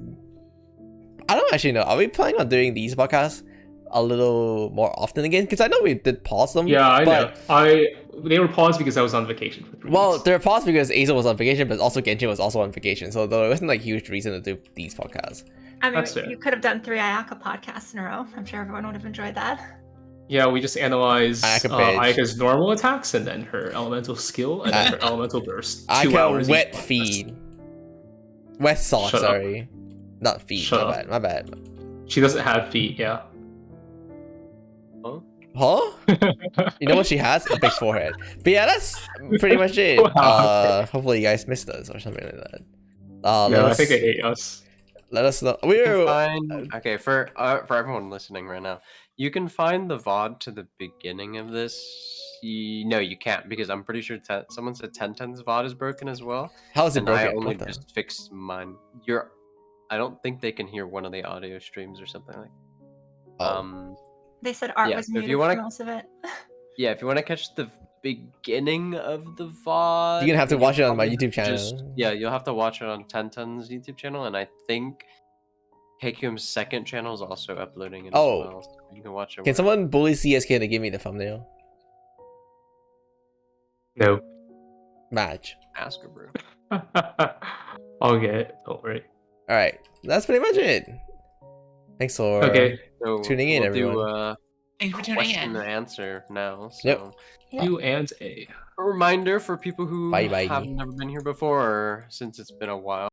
I don't actually know. Are we planning on doing these podcasts a little more often again? Because I know we did pause them. Yeah, I but, know. They were paused because I was on vacation for 3 Well, weeks. they're paused because Azo was on vacation, but also Genshin was also on vacation. So there wasn't like huge reason to do these podcasts. I mean, That's fair. you could have done 3 Ayaka podcasts in a row. I'm sure everyone would have enjoyed that. Yeah, we just analyze Ayaka page. Ayaka's normal attacks and then her elemental skill and then her elemental burst. 2 Ayaka hours wet each. feed. Wet sock, Shut up. sorry. Not feet. Shut my up. bad. My bad. She doesn't have feet, yeah. Huh? You know what she has? A big forehead. But yeah, that's pretty much it. Wow. Hopefully you guys missed us or something like that. No, I think they hate us. Let us know. You can find, okay, for everyone listening right now, you can find the VOD to the beginning of this. No, you can't, because I'm pretty sure someone said Tenten's VOD is broken as well. How is it And broken? I only What the- just fixed mine. I don't think they can hear one of the audio streams or something like. Oh. They said Art Yeah, was so if muted you wanna- for most of it. Yeah, if you want to catch the beginning of the VOD, You're gonna have to watch it on my probably YouTube channel. you'll have to watch it on Tenten's YouTube channel, and I think KQM's second channel is also uploading it Oh. as well. So you can watch it. Can someone bully CSK to give me the thumbnail? No. Match. ask her, bro? I'll get it. Don't worry. Alright. That's pretty much it. Thanks for Okay. So tuning in, we'll everyone. do Thanks for tuning question in. and answer now. So Yep. Yeah. U and A. a reminder for people who Bye, bye. have never been here before, or since it's been a while.